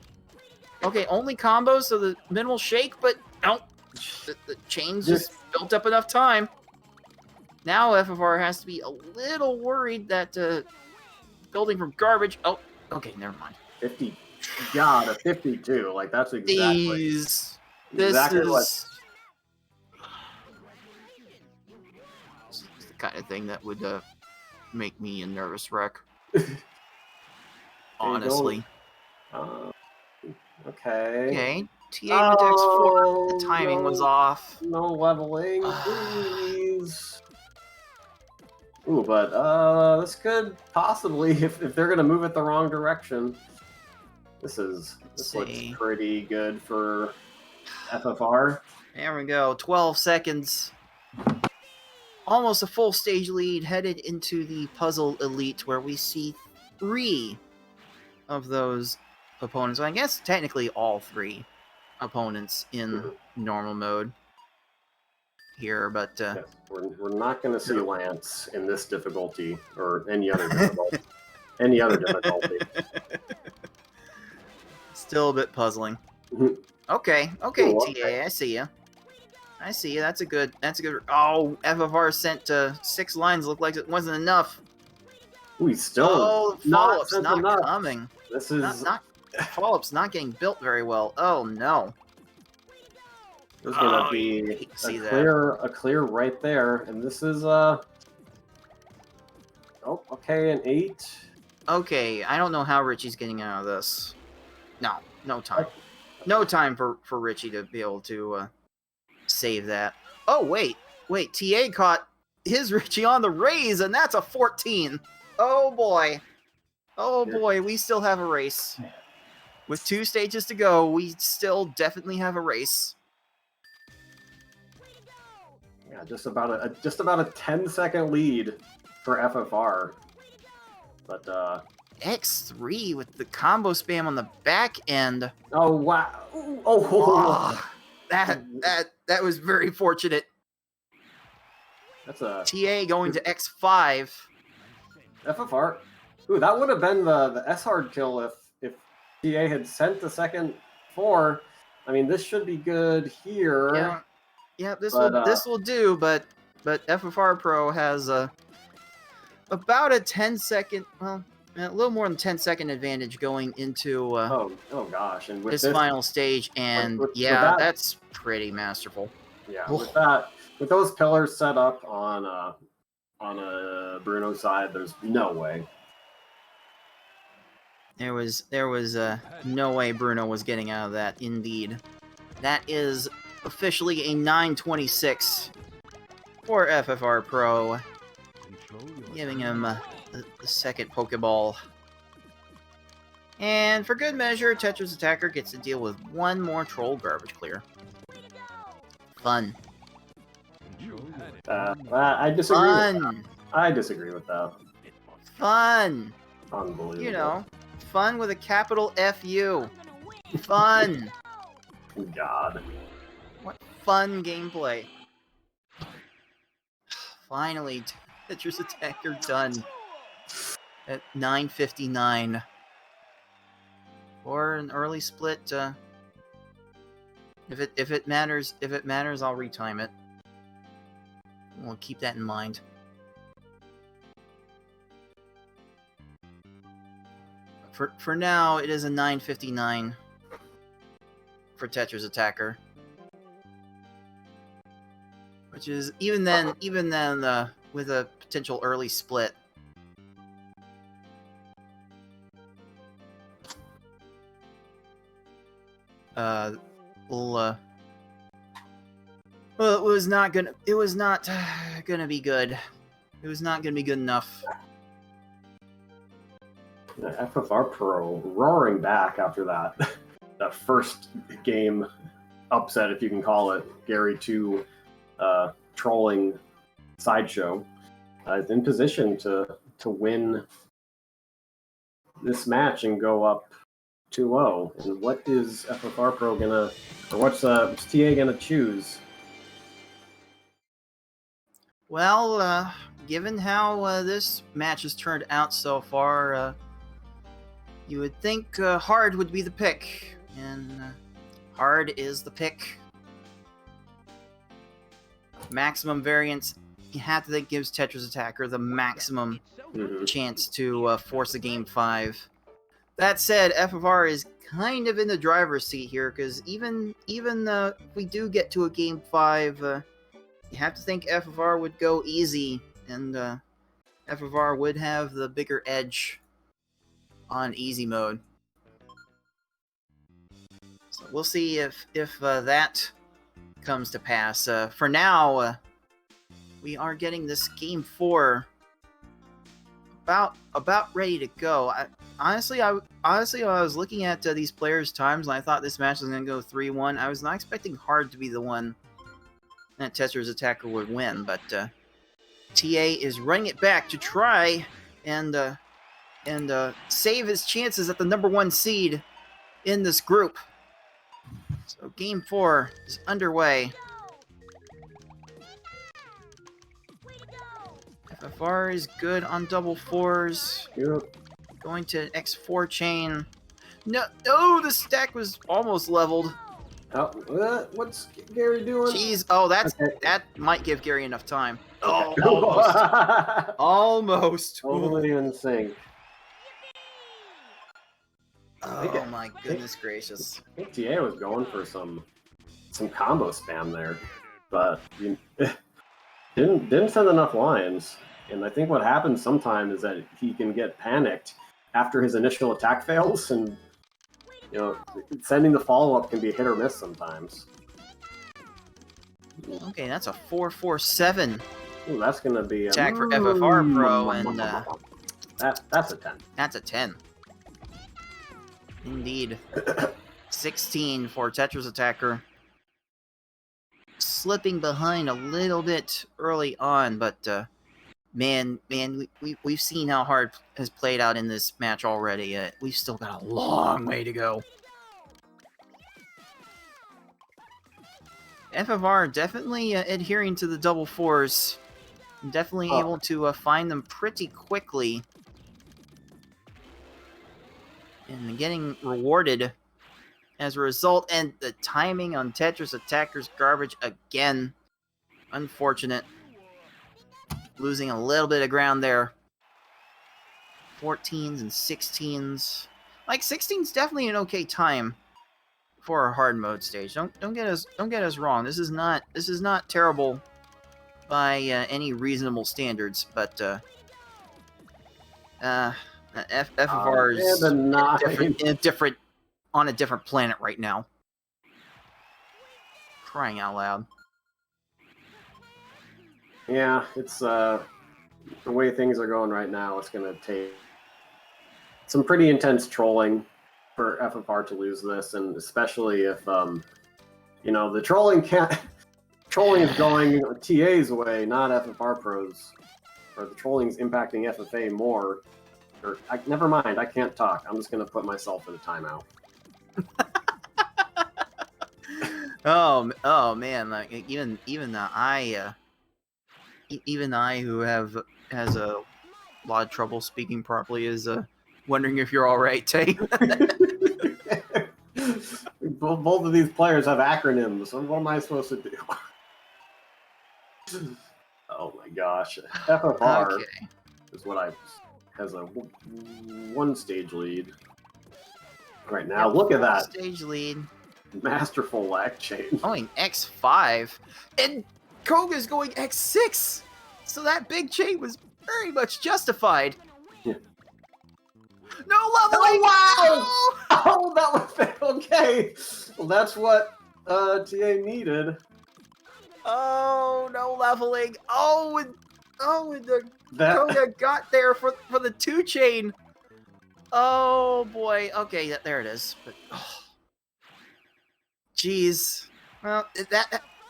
Okay, only combos, so the minimal shake, but no. The chains just built up enough time. Now FFR has to be a little worried that building from garbage. Oh, okay, never mind. 50. God, a 52. Like that's exactly. This what. is the kind of thing that would make me a nervous wreck. Honestly. Okay. Okay. TA with X4. The timing was off. No leveling, please. Ooh, but this could possibly, if they're gonna move it the wrong direction, this looks pretty good for FFR. There we go. 12 seconds. Almost a full stage lead headed into the Puzzle Elite, where we see 3 of those opponents. Well, I guess technically all 3 opponents in normal mode here, but Yes, we're not going to see Lance in this difficulty or any other difficulty. Any other difficulty. Still a bit puzzling. Okay, Ooh, TA, I see you. I see you. That's a good. Oh, FFR sent 6 lines. Looked like it wasn't enough. Ooh, he's still follow-up's not not coming. This is Follow-up's not getting built very well. Oh no. There's gonna be a clear right there, and this is oh, okay, an 8. Okay, I don't know how Richie's getting out of this. No time. No time for Richie to be able to save that. Oh wait, TA caught his Richie on the raise, and that's a 14. Oh boy. Oh boy, we still have a race. With 2 stages to go, we still definitely have a race. Yeah, just about a 10-second lead for FFR. But X3 with the combo spam on the back end. oh wow! Oh, that was very fortunate. that's a TA going to X5. FFR. Ooh, that would have been the S hard kill if TA had sent the second 4. I mean, this should be good here. Yeah, this will do, but FFRPro has about a 10-second, well, a little more than 10-second advantage going into oh gosh, and with this final stage, and that's pretty masterful. Yeah, with those pillars set up on a Bruno side, there's no way. There was no way Bruno was getting out of that. Indeed, that is officially a 926 for FFRPro, giving him the second Pokeball. And for good measure, Tetrisattakr gets to deal with one more troll garbage clear. Fun. I disagree. Fun. I disagree with that. Fun. Unbelievable. You know, fun with a capital F-U. Fun. God. What fun gameplay. Finally, Tetrisattakr done at 9:59. Or an early split. If it matters, I'll retime it. We'll keep that in mind. For now, it is a 9:59 for Tetrisattakr, which is even then with a potential early split. Well, it was not gonna be good. It was not gonna be good enough. FFRPro roaring back after that that first game upset, if you can call it, Gary 2 trolling sideshow, is in position to win this match and go up 2-0. And what is FFRPro gonna, or what's TA gonna choose? Well, given how this match has turned out so far, you would think hard would be the pick, and hard is the pick. Maximum variance, you have to think, gives Tetrisattakr the maximum chance to force a Game 5. That said, FFR is kind of in the driver's seat here, because even if we do get to a Game 5, you have to think FFR would go easy, and FFR would have the bigger edge on easy mode. So we'll see if that comes to pass. For now, we are getting this Game 4 about ready to go. Honestly, I was looking at these players' times, and I thought this match was going to go 3-1. I was not expecting hard to be the one that Tetrisattakr would win, but TA is running it back to try and save his chances at the #1 seed in this group. So Game 4 is underway. FFR is good on double fours. Yep. Going to X4 chain. No, the stack was almost leveled. Oh, what's Gary doing? Jeez, that might give Gary enough time. Oh, almost. Almost. Totally in sync. Oh my goodness gracious. I think TA was going for some combo spam there, but you didn't send enough lines. And I think what happens sometimes is that he can get panicked after his initial attack fails, and sending the follow-up can be hit or miss sometimes. Okay, that's a 4-4-7. Ooh, that's gonna be attack for FFRPro, and that's a 10. That's a 10. Indeed. 16 for Tetrisattakr. Slipping behind a little bit early on, but man, we've seen how hard has played out in this match already. We've still got a long way to go. FFR definitely adhering to the double fours. Definitely able to find them pretty quickly. And getting rewarded as a result. And the timing on Tetrisattakkr's garbage again. Unfortunate. Losing a little bit of ground there. 14s and 16s. Like 16's definitely an okay time for a hard mode stage. Don't get us wrong. This is not terrible by any reasonable standards, but FFR is on a different planet right now. Crying out loud. Yeah, it's the way things are going right now. It's going to take some pretty intense trolling for FFR to lose this, and especially if the trolling can't trolling is going TA's way, not FFRpro's. Or the trolling's impacting FFA more. Or never mind, I can't talk. I'm just gonna put myself in a timeout. Oh man, like even I who has a lot of trouble speaking properly is wondering if you're all right, Tay. Both of these players have acronyms. So what am I supposed to do? Oh my gosh, FFR Okay. is what has a 1-stage lead right now. Yep, Look at that stage lead. masterful lag chain. Going X5, and Koga's going X6. So that big chain was very much justified. Yeah. No leveling! Oh, wow! Oh, that was okay. Well, that's what TA needed. Oh, no leveling. Oh, and the Koga got there for the 2 chain. Oh boy. Okay, there it is. But jeez. Well,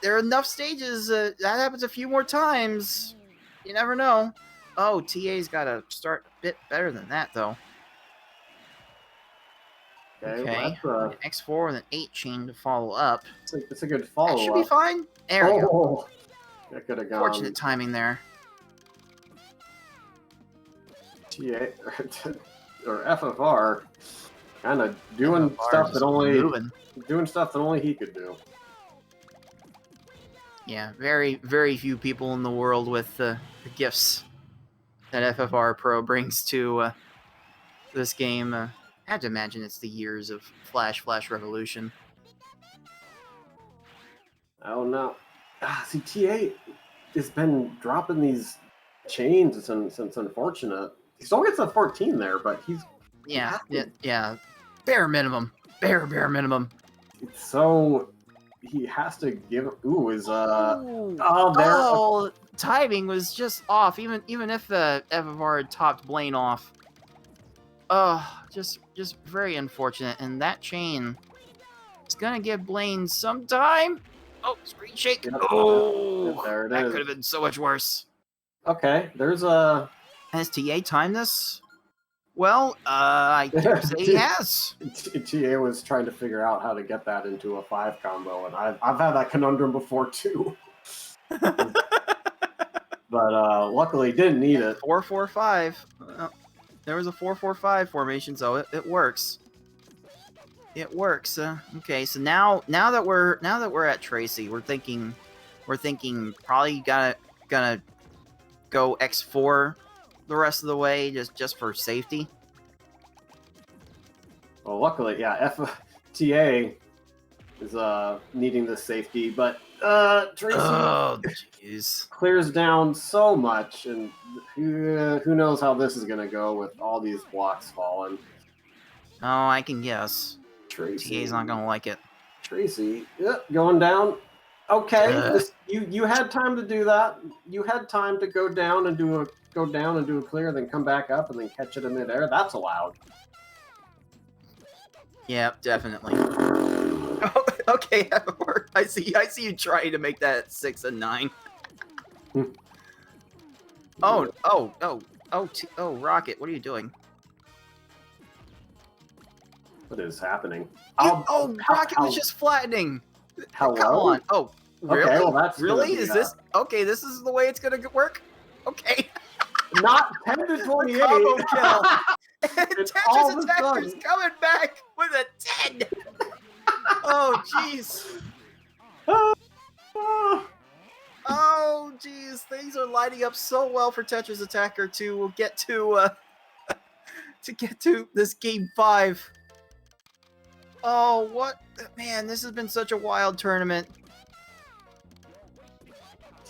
there are enough stages. That happens a few more times. You never know. Oh, TA's got to start a bit better than that, though. Okay. Well, X4 with an 8 chain to follow up. it's a good follow-up. That should be fine. There we go. That could have gone. Fortunate timing there. TA or FFR kind of doing stuff that only he could do. Yeah, very, very few people in the world with the gifts that FFRPro brings to this game. I have to imagine it's the years of Flash Revolution. Oh no. See, TA has been dropping these chains. It's unfortunate. He still gets a 14 there, but he's... Yeah. Bare minimum. Bare minimum. So he has to give... Ooh, is... timing was just off. Even if the FFR had topped Blaine off. Just very unfortunate. And that chain is gonna give Blaine some time. Oh, screen shake. Yep. Oh, there it that is. could have been so much worse. Okay, there's a... Has TA timed this? Well, I dare say he has. TA was trying to figure out how to get that into a 5 combo, and I've had that conundrum before too. But luckily didn't need it. 4-4-5. There was a 4-4-5 formation, so it works. It works. Okay, so now that we're at Tracy, we're thinking probably gonna go X4 the rest of the way just for safety. Well, luckily, yeah, TA is needing the safety, but Tracy clears down so much, and who knows how this is gonna go with all these blocks falling. Oh, I can guess. Tracy. TA's not gonna like it. Tracy, going down. Okay, you had time to do that. You had time to go down and do a clear, then come back up and then catch it in midair. That's allowed. Yeah, definitely. Oh, okay, I see you trying to make that 6 and 9. Oh, Rocket, what are you doing? What is happening? Rocket was just flattening. Hello? Come on. Oh, really? Okay, well, that's really? Is this okay? This is the way it's gonna work. Okay. Not 10 to 28. Combo kill. Tetrisattakr coming back with a 10. Oh, jeez. Oh, jeez. Things are lining up so well for Tetrisattakr to get to this game 5. Oh, what? Man, this has been such a wild tournament.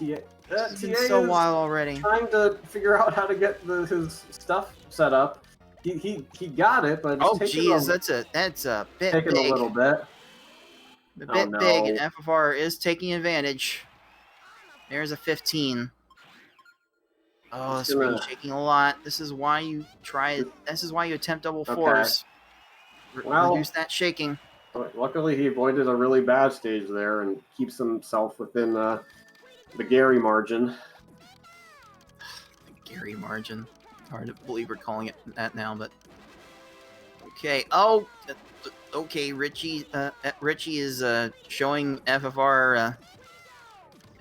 It's been so wild already. Trying to figure out how to get his stuff set up. He got it, but oh geez, that's a bit taking big. A little bit. A bit big, and FFR is taking advantage. There's a 15. Oh, the screen shaking a lot. This is why you try. This is why you attempt double fours. Well, reduce that shaking. But luckily, he avoided a really bad stage there and keeps himself within the Gary margin. Gary margin. Hard to believe we're calling it that now, but okay. Oh, okay. Richie is showing FFR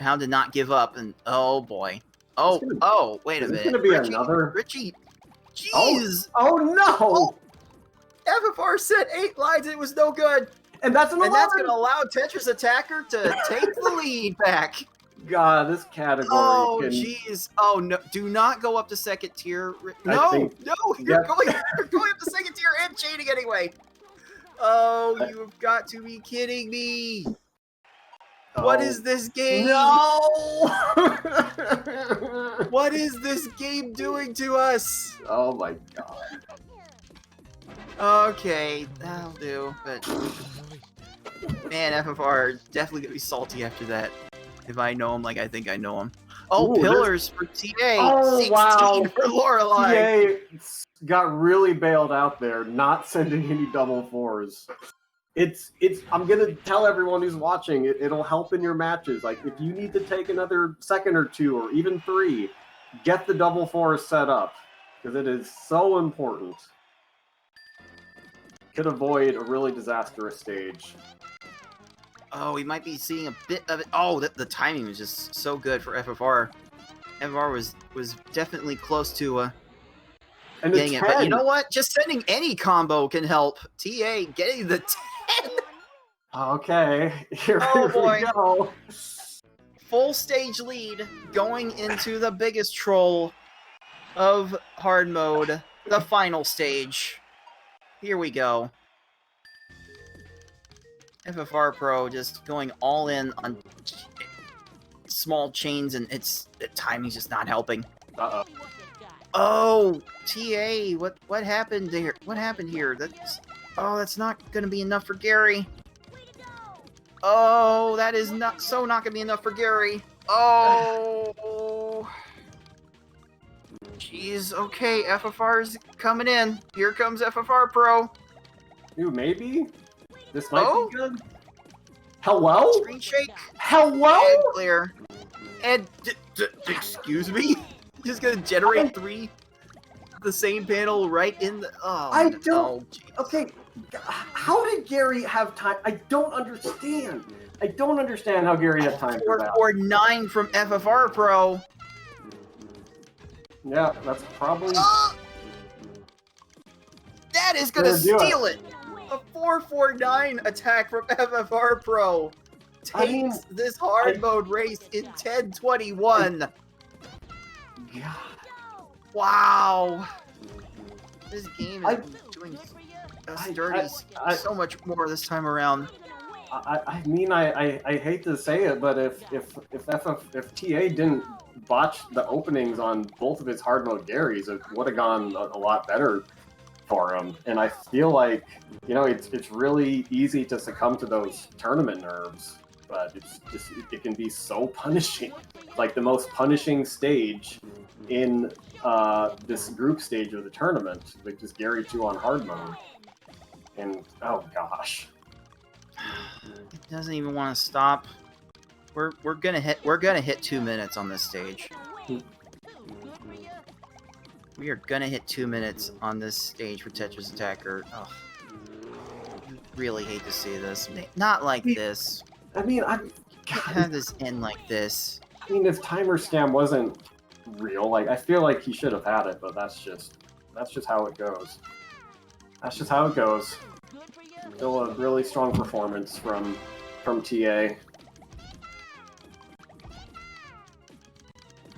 how to not give up, and oh boy. Oh, wait a minute. Is this gonna be another Richie? Oh, Jeez. oh no! FFR set 8 lines. It was no good. And that's And that's going to allow Tetrisattakr to take the lead back. God, this category Oh, can... jeez. Oh, no. Do not go up to second tier. No, you're going up to second tier and cheating anyway. Oh, you've got to be kidding me. Oh. What is this game? No! What is this game doing to us? Oh my god. Okay, that'll do, but... Man, FFR definitely gonna be salty after that. If I know him like I think I know him. Oh, Ooh, pillars for TA! Oh, 16 wow. for Lorelei! TA got really bailed out there, not sending any double fours. I'm gonna tell everyone who's watching, it'll help in your matches. Like, if you need to take another second or two, or even 3, get the double fours set up. Because it is so important. Could avoid a really disastrous stage. Oh, we might be seeing a bit of it. Oh, the timing was just so good for FFR. FFR was definitely close to And getting it. But you know what? Just sending any combo can help. TA getting the 10. Okay, here boy. we go. Full stage lead going into the biggest troll of hard mode, the final stage. Here we go. FFRPro just going all in on small chains, and the timing's just not helping. Uh-oh. Oh, TA, what happened there? What happened here? That's not gonna be enough for Gary. Oh, that is not gonna be enough for Gary. Oh, jeez. Okay, FFR's coming in. Here comes FFRPro. Ooh, maybe? This might be good. Hello? Screen shake. Hello? And clear. And excuse me? Just gonna generate 3 the same panel right in the... Oh, I don't... Oh, okay, how did Gary have time? I don't understand. I don't understand how Gary had time for that. 449 from FFRPro. Yeah, that's probably... That is gonna steal it. A 449 attack from FFRPro takes this hard mode race in 10:21. God. Wow. This game is doing us dirty so much more this time around. I mean, I hate to say it, but if TA didn't botch the openings on both of his hard mode Garys, it would have gone a lot better for him. And I feel like, you know, it's really easy to succumb to those tournament nerves, but it can be so punishing. Like the most punishing stage in this group stage of the tournament, like just Gary 2 on hard mode. And oh gosh. It doesn't even want to stop. We're gonna hit 2 minutes on this stage. We are gonna hit 2 minutes on this stage for Tetrisattakr. Oh, I really hate to see this. Not like this. I mean, have this end like this. I mean, if timer scam wasn't real, like I feel like he should have had it, but that's just how it goes. That's just how it goes. Still a really strong performance from TA.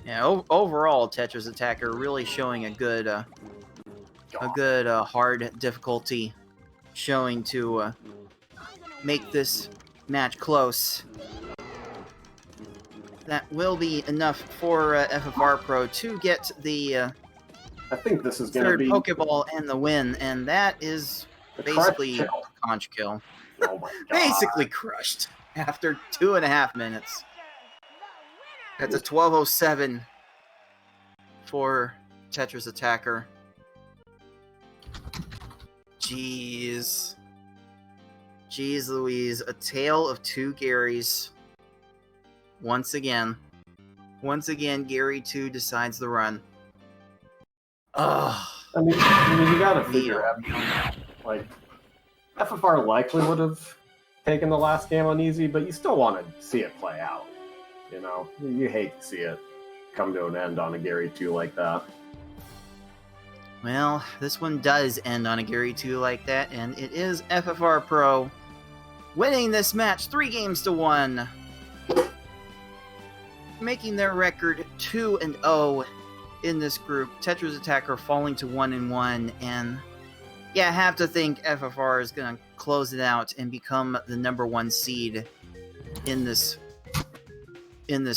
Yeah, overall, Tetrisattakr really showing a good hard difficulty showing to make this match close. That will be enough for FFRPro to get the I think this is going to third be Pokeball and the win, and that is basically a conch kill. Oh my god. Basically crushed after 2.5 minutes. That's a 12:07 for Tetrisattakr. Jeez. Jeez Louise, a tale of two Garys. Once again, Gary 2 decides the run. Ugh. I mean, you gotta figure out, like, FFR likely would have taken the last game on easy, but you still want to see it play out. You know, you hate to see it come to an end on a Gary 2 like that. Well, this one does end on a Gary 2 like that, and it is FFRPro winning this match 3-1, making their record 2-0 in this group. Tetrisattakr falling to 1-1, and yeah, I have to think FFR is going to close it out and become the #1 seed in this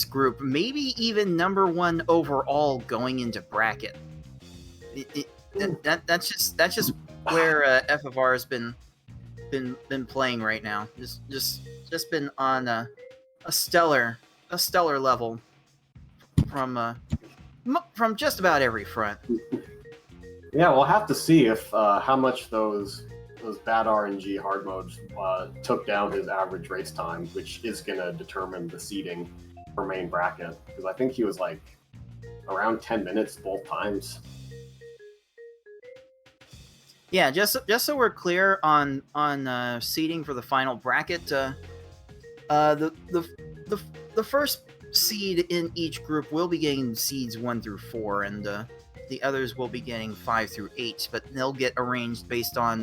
group. Maybe even #1 overall going into bracket. That's just where FFR has been playing right now. Just been on a stellar level from just about every front. Yeah, we'll have to see if how much those bad RNG hard modes took down his average race time, which is going to determine the seeding for main bracket. Because I think he was like around 10 minutes both times. Yeah, just so we're clear on seeding for the final bracket, the first seed in each group will be getting seeds 1 through 4, and the others will be getting 5 through 8. But they'll get arranged based on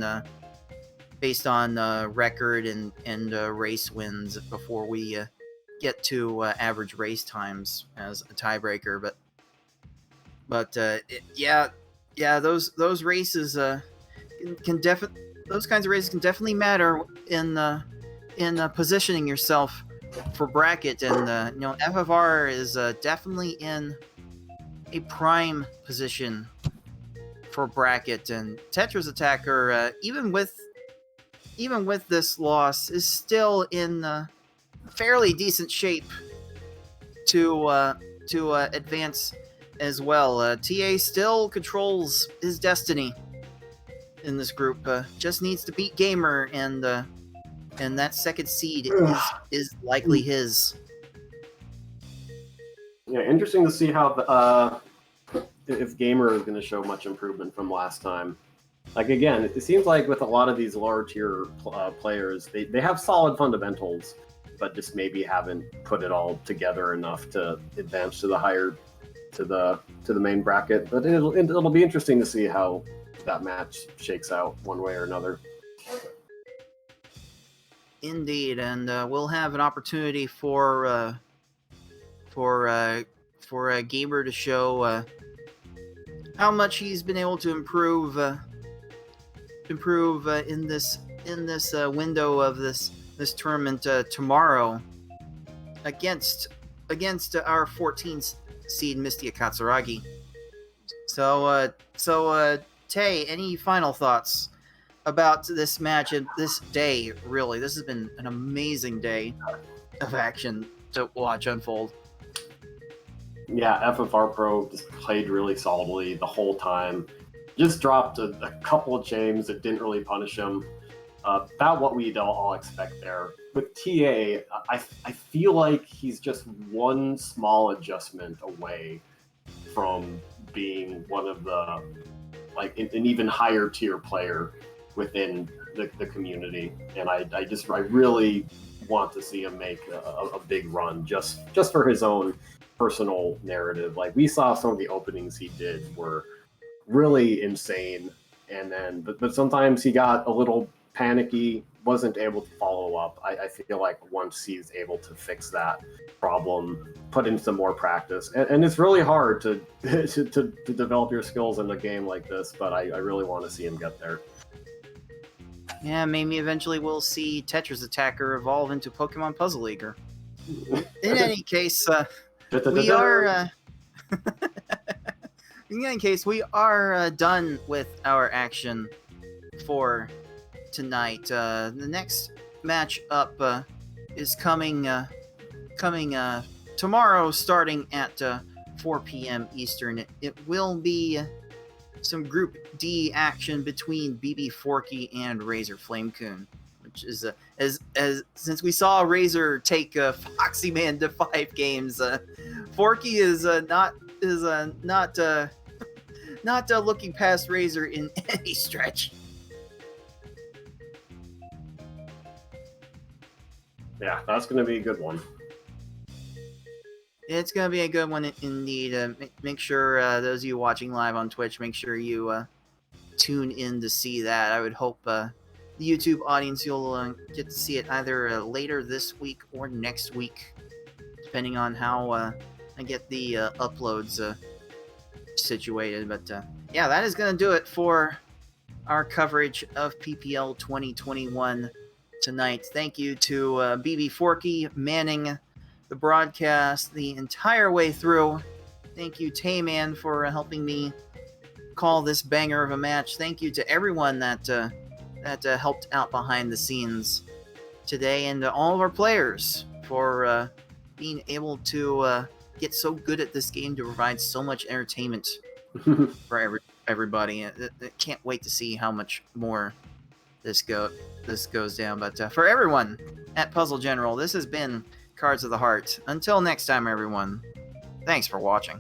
record and race wins before we get to average race times as a tiebreaker. But those races those kinds of races can definitely matter in positioning yourself for bracket, and FFR is definitely in a prime position for bracket, and Tetrisattakr, even with this loss, is still in fairly decent shape to advance as well. TA still controls his destiny in this group. Just needs to beat Gamer, and that second seed is likely his. Yeah, interesting to see how if Gamer is going to show much improvement from last time. Like, again, it seems like with a lot of these lower tier players, they have solid fundamentals, but just maybe haven't put it all together enough to advance to the main bracket. But it'll be interesting to see how that match shakes out one way or another. Indeed, and we'll have an opportunity for a Gamer to show how much he's been able to improve in this window of this tournament tomorrow against our 14th seed Misty Katsuragi. So Tay, any final thoughts about this match and this day? Really, this has been an amazing day of action to watch unfold. Yeah, FFRPro just played really solidly the whole time. Just dropped a couple of chains that didn't really punish him. About what we'd all expect there. With TA, I feel like he's just one small adjustment away from being one of the, like, an even higher tier player within the community. And I really want to see him make a big run just for his own personal narrative. Like, we saw some of the openings he did were really insane, and then but sometimes he got a little panicky, wasn't able to follow up. I feel like once he's able to fix that problem, put in some more practice, and it's really hard to develop your skills in a game like this, but I really want to see him get there. Yeah, maybe eventually we'll see Tetrisattakr evolve into Pokemon Puzzle Leaguer. In any case, we are done with our action for tonight. The next match up is coming tomorrow, starting at 4 p.m. Eastern. It will be some Group D action between BB Forky and Razor Flamecoon. which is as since we saw Razor take Foxy Man to 5 games, Forky is not looking past Razor in any stretch. Yeah, that's going to be a good one. It's going to be a good one indeed. Make sure those of you watching live on Twitch, make sure you tune in to see that. I would hope the YouTube audience, you'll get to see it either later this week or next week, depending on how I get the uploads situated. But yeah, that is going to do it for our coverage of PPL 2021 tonight. Thank you to BB Forky manning the broadcast the entire way through. Thank you, Tayman, for helping me call this banger of a match. Thank you to everyone that helped out behind the scenes today, and all of our players for being able to get so good at this game to provide so much entertainment for everybody. I can't wait to see how much more this goes down. But for everyone at Puzzle General, this has been Cards of the Heart. Until next time, everyone, thanks for watching.